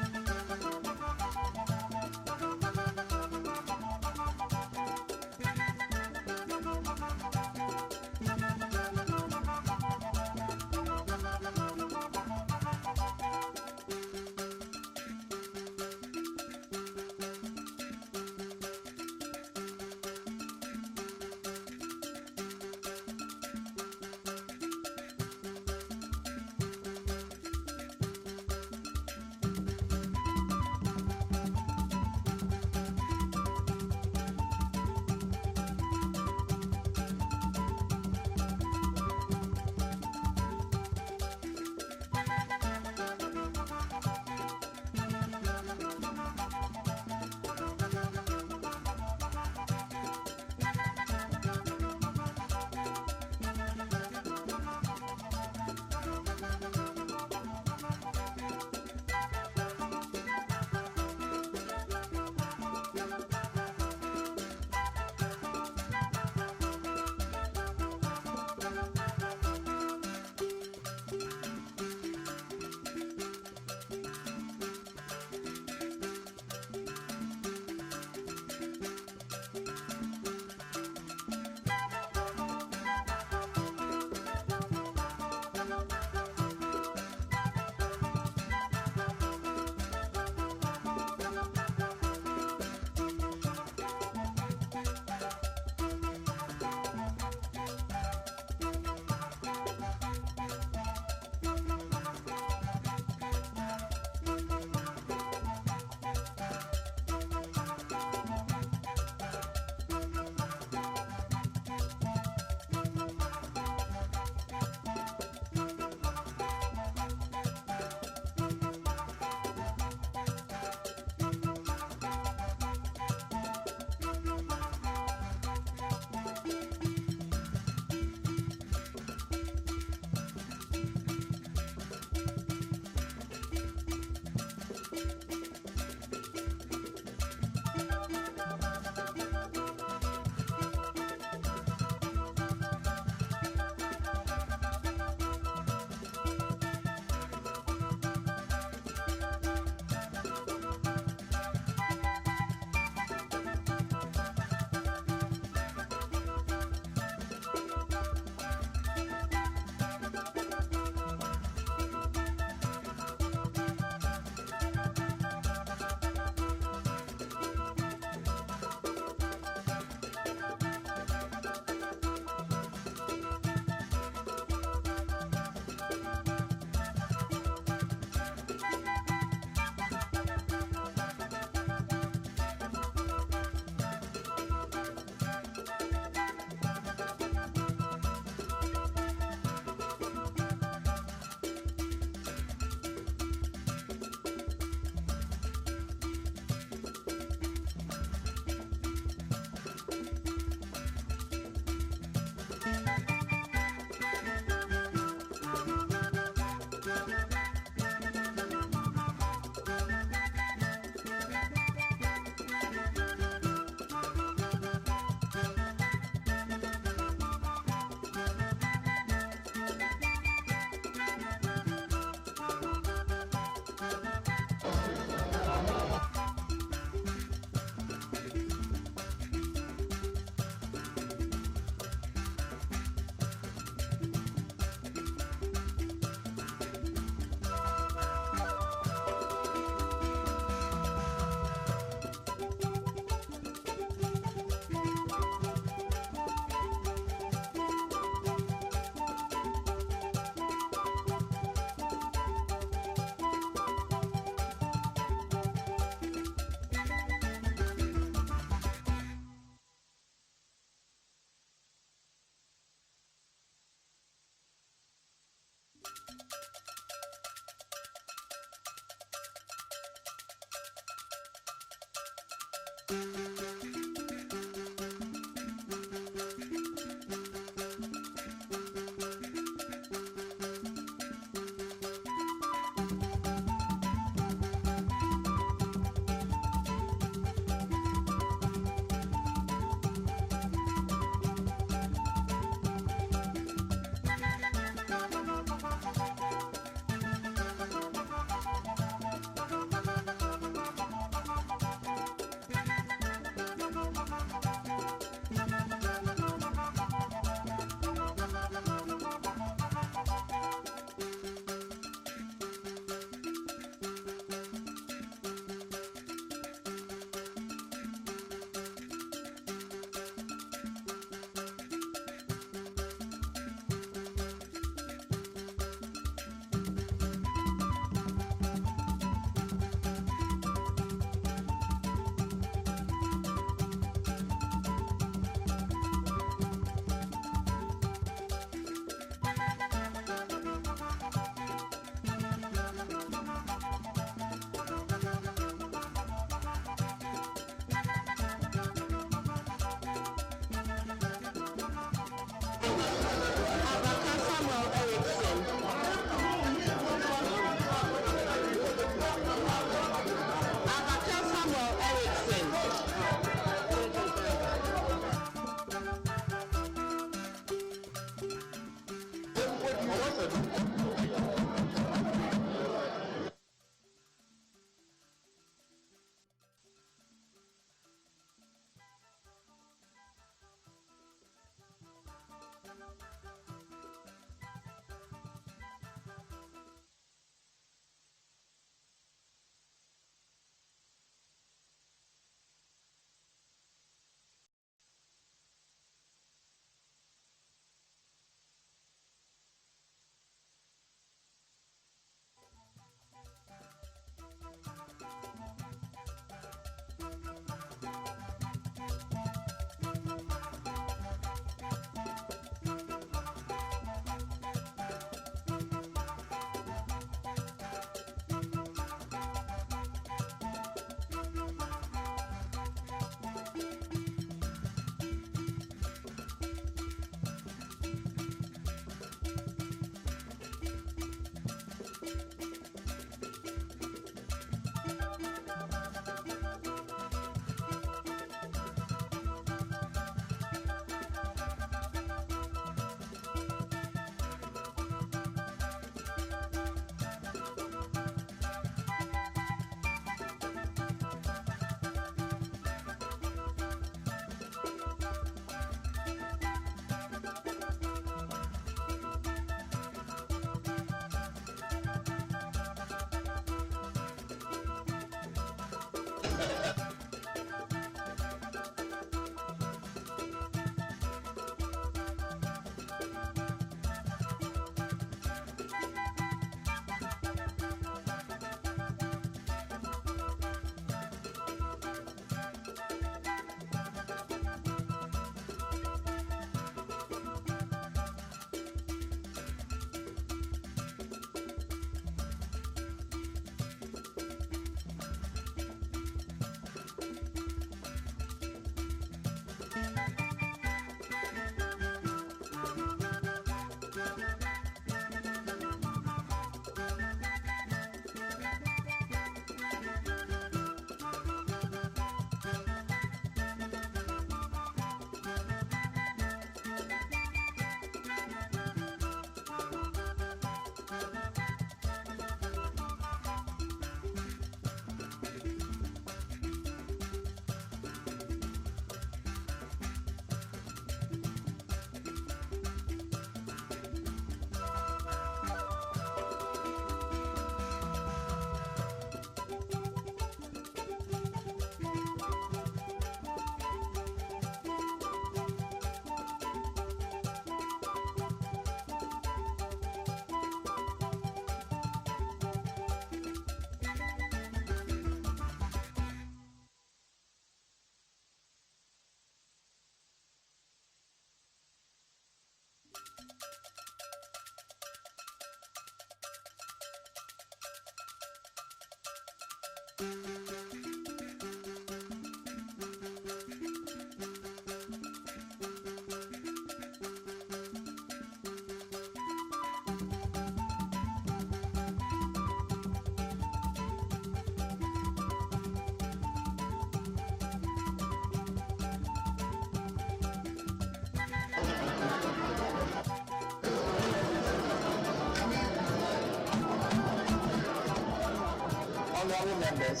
members,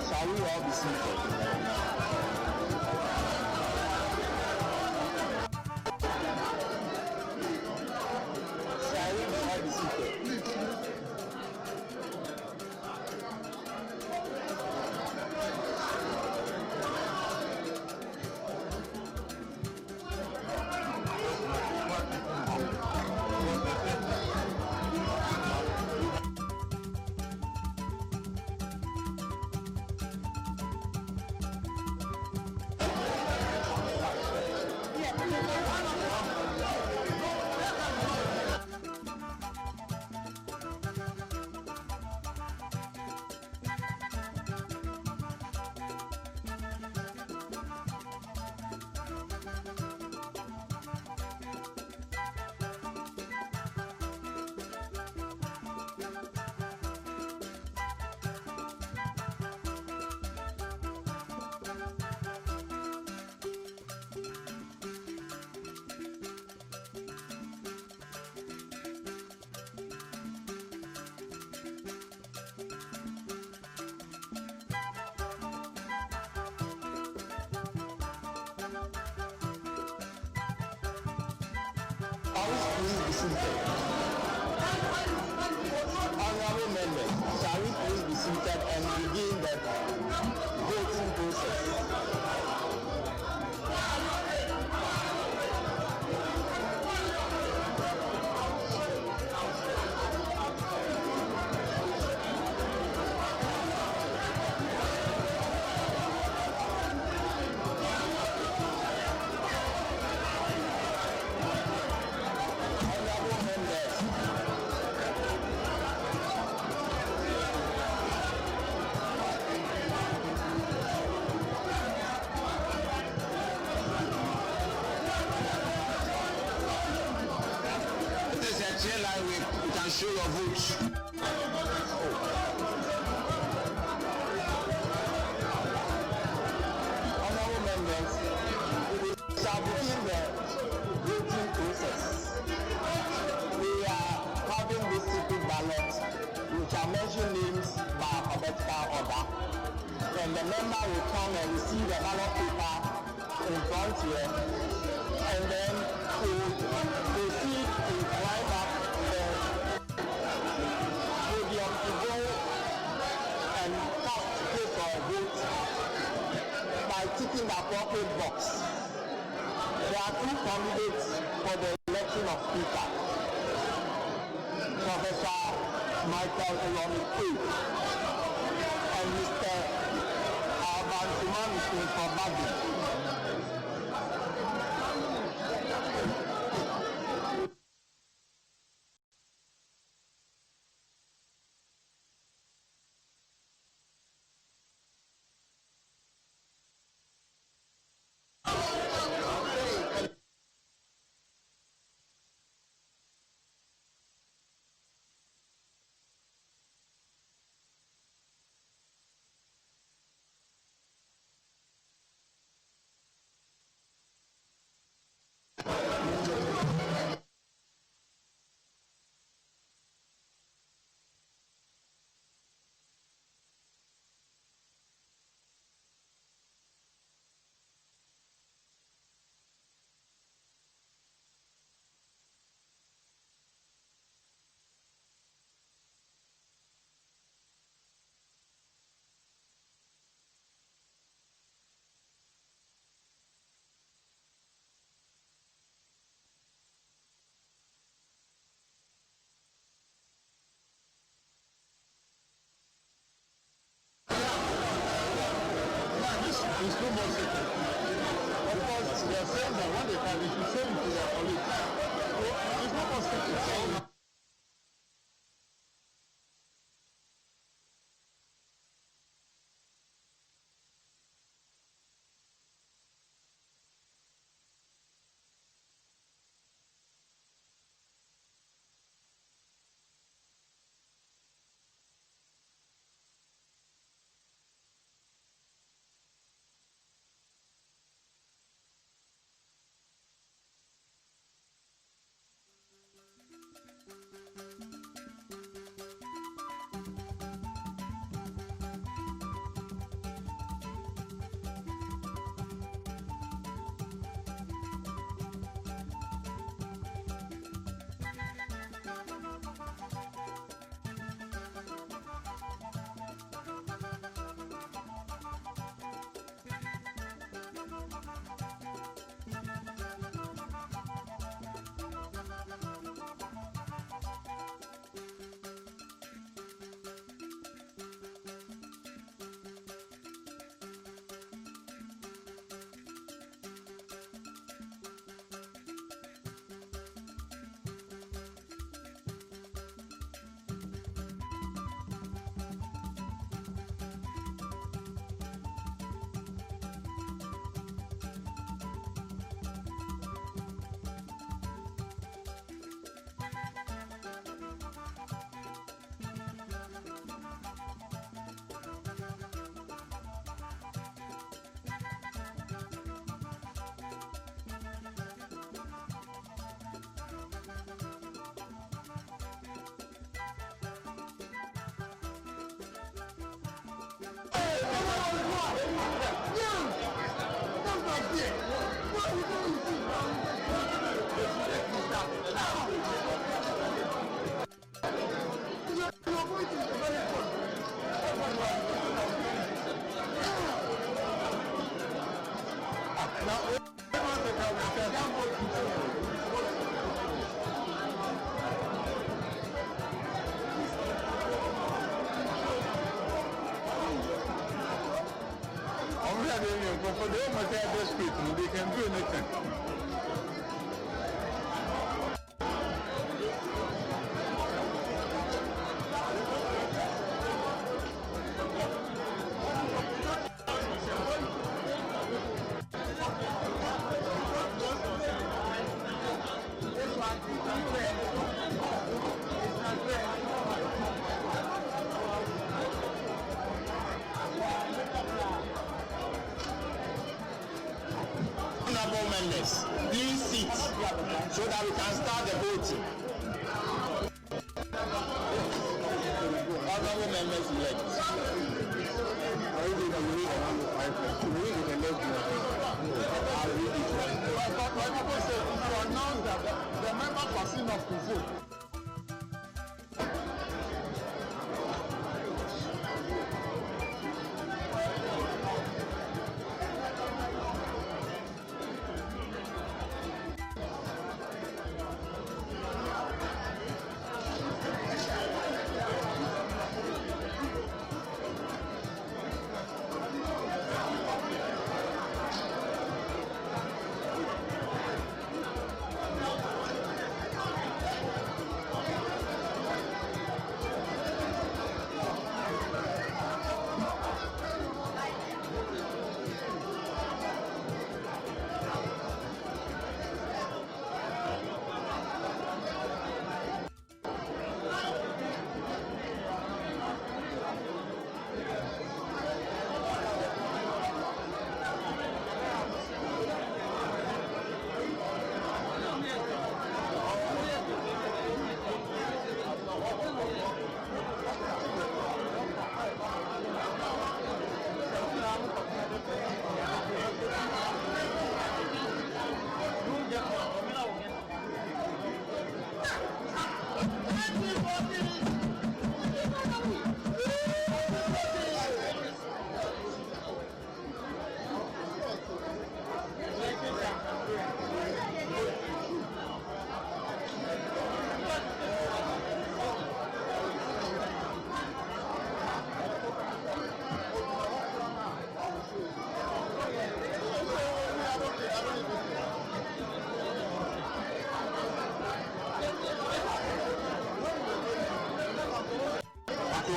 shall we all be seated? Shall we all be seated? Honorable members, shall we please be seated and begin the voting process? Show your votes. Honorable members, we shall begin the voting process. We are having this secret ballot. We shall mention names by alphabetical order. Then the member will come and receive the ballot paper in front here, and then we will proceed to line up the podium to go and cast place for a vote by ticking the appropriate box. There are two candidates for the election of Speaker. Professor Michael Olomide and Mr. Alban Sumami for Badi.
But for the Home Affairs Street, they can do anything.
Please sit so that we can start the voting. Honorable members elect.
To announce that the members are seen up to vote.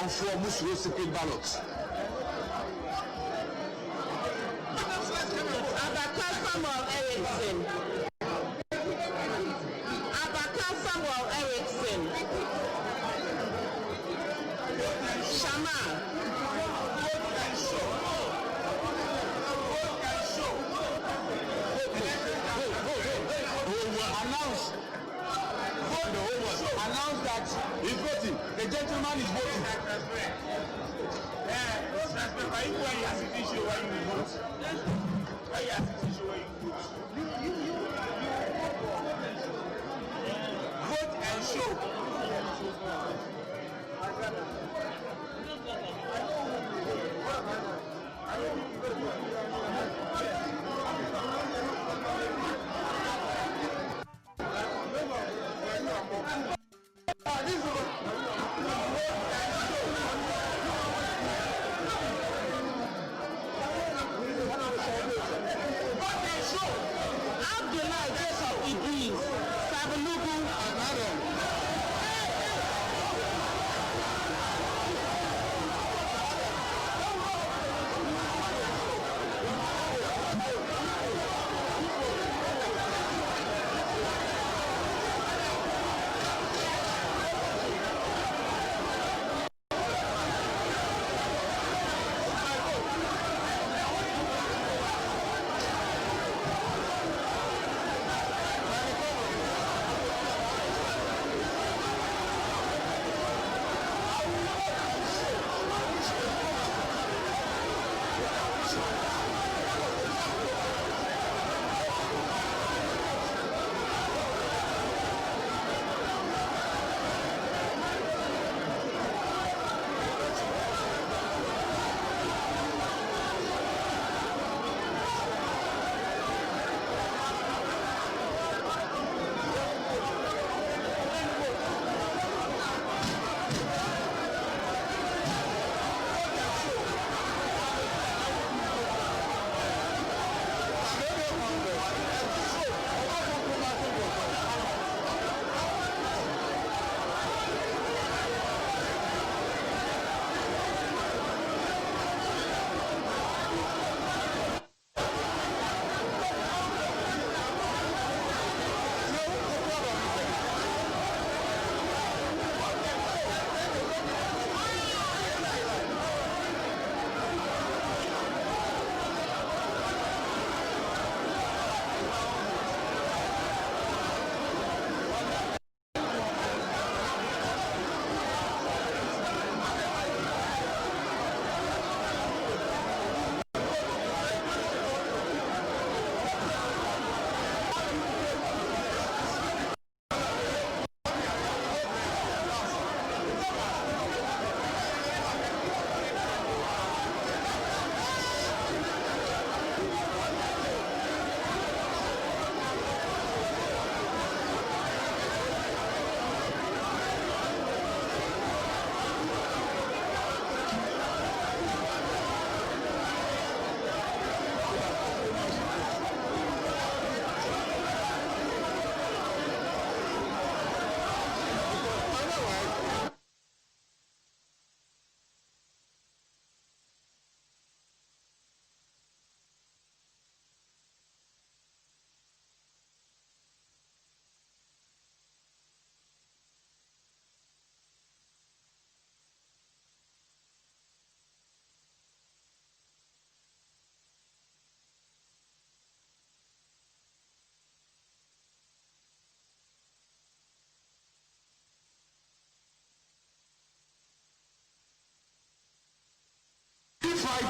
For Muslim secret ballots.
Abaka Samuel Erickson. Abaka Samuel Erickson. Shama.
Announce that he's voting. The gentleman is voting. Vote and show.
Abdul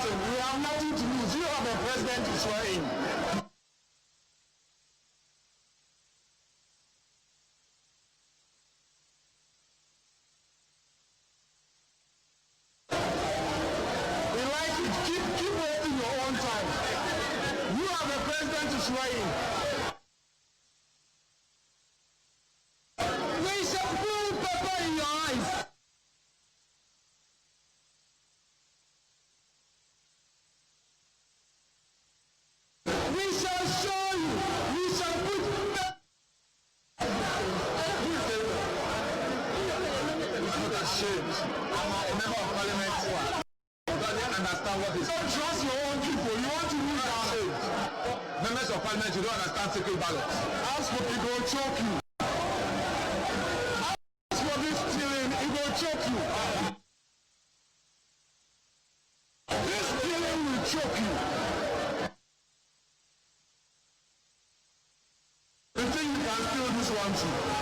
nothing. We have nothing to lose. You have a president to swear in. We like it. Keep wasting your own time. You have a president to swear in. We shall put pepper in your eyes. We shall show you. We shall put pepper. I'm not ashamed. I'm a member of parliament. You don't understand what is. Don't trust your own people. You want to lose our age. Members of parliament, you don't understand secret ballot. Ask for it will choke you. Ask for this stealing, it will choke you. This stealing will choke you. You think you can steal this one too?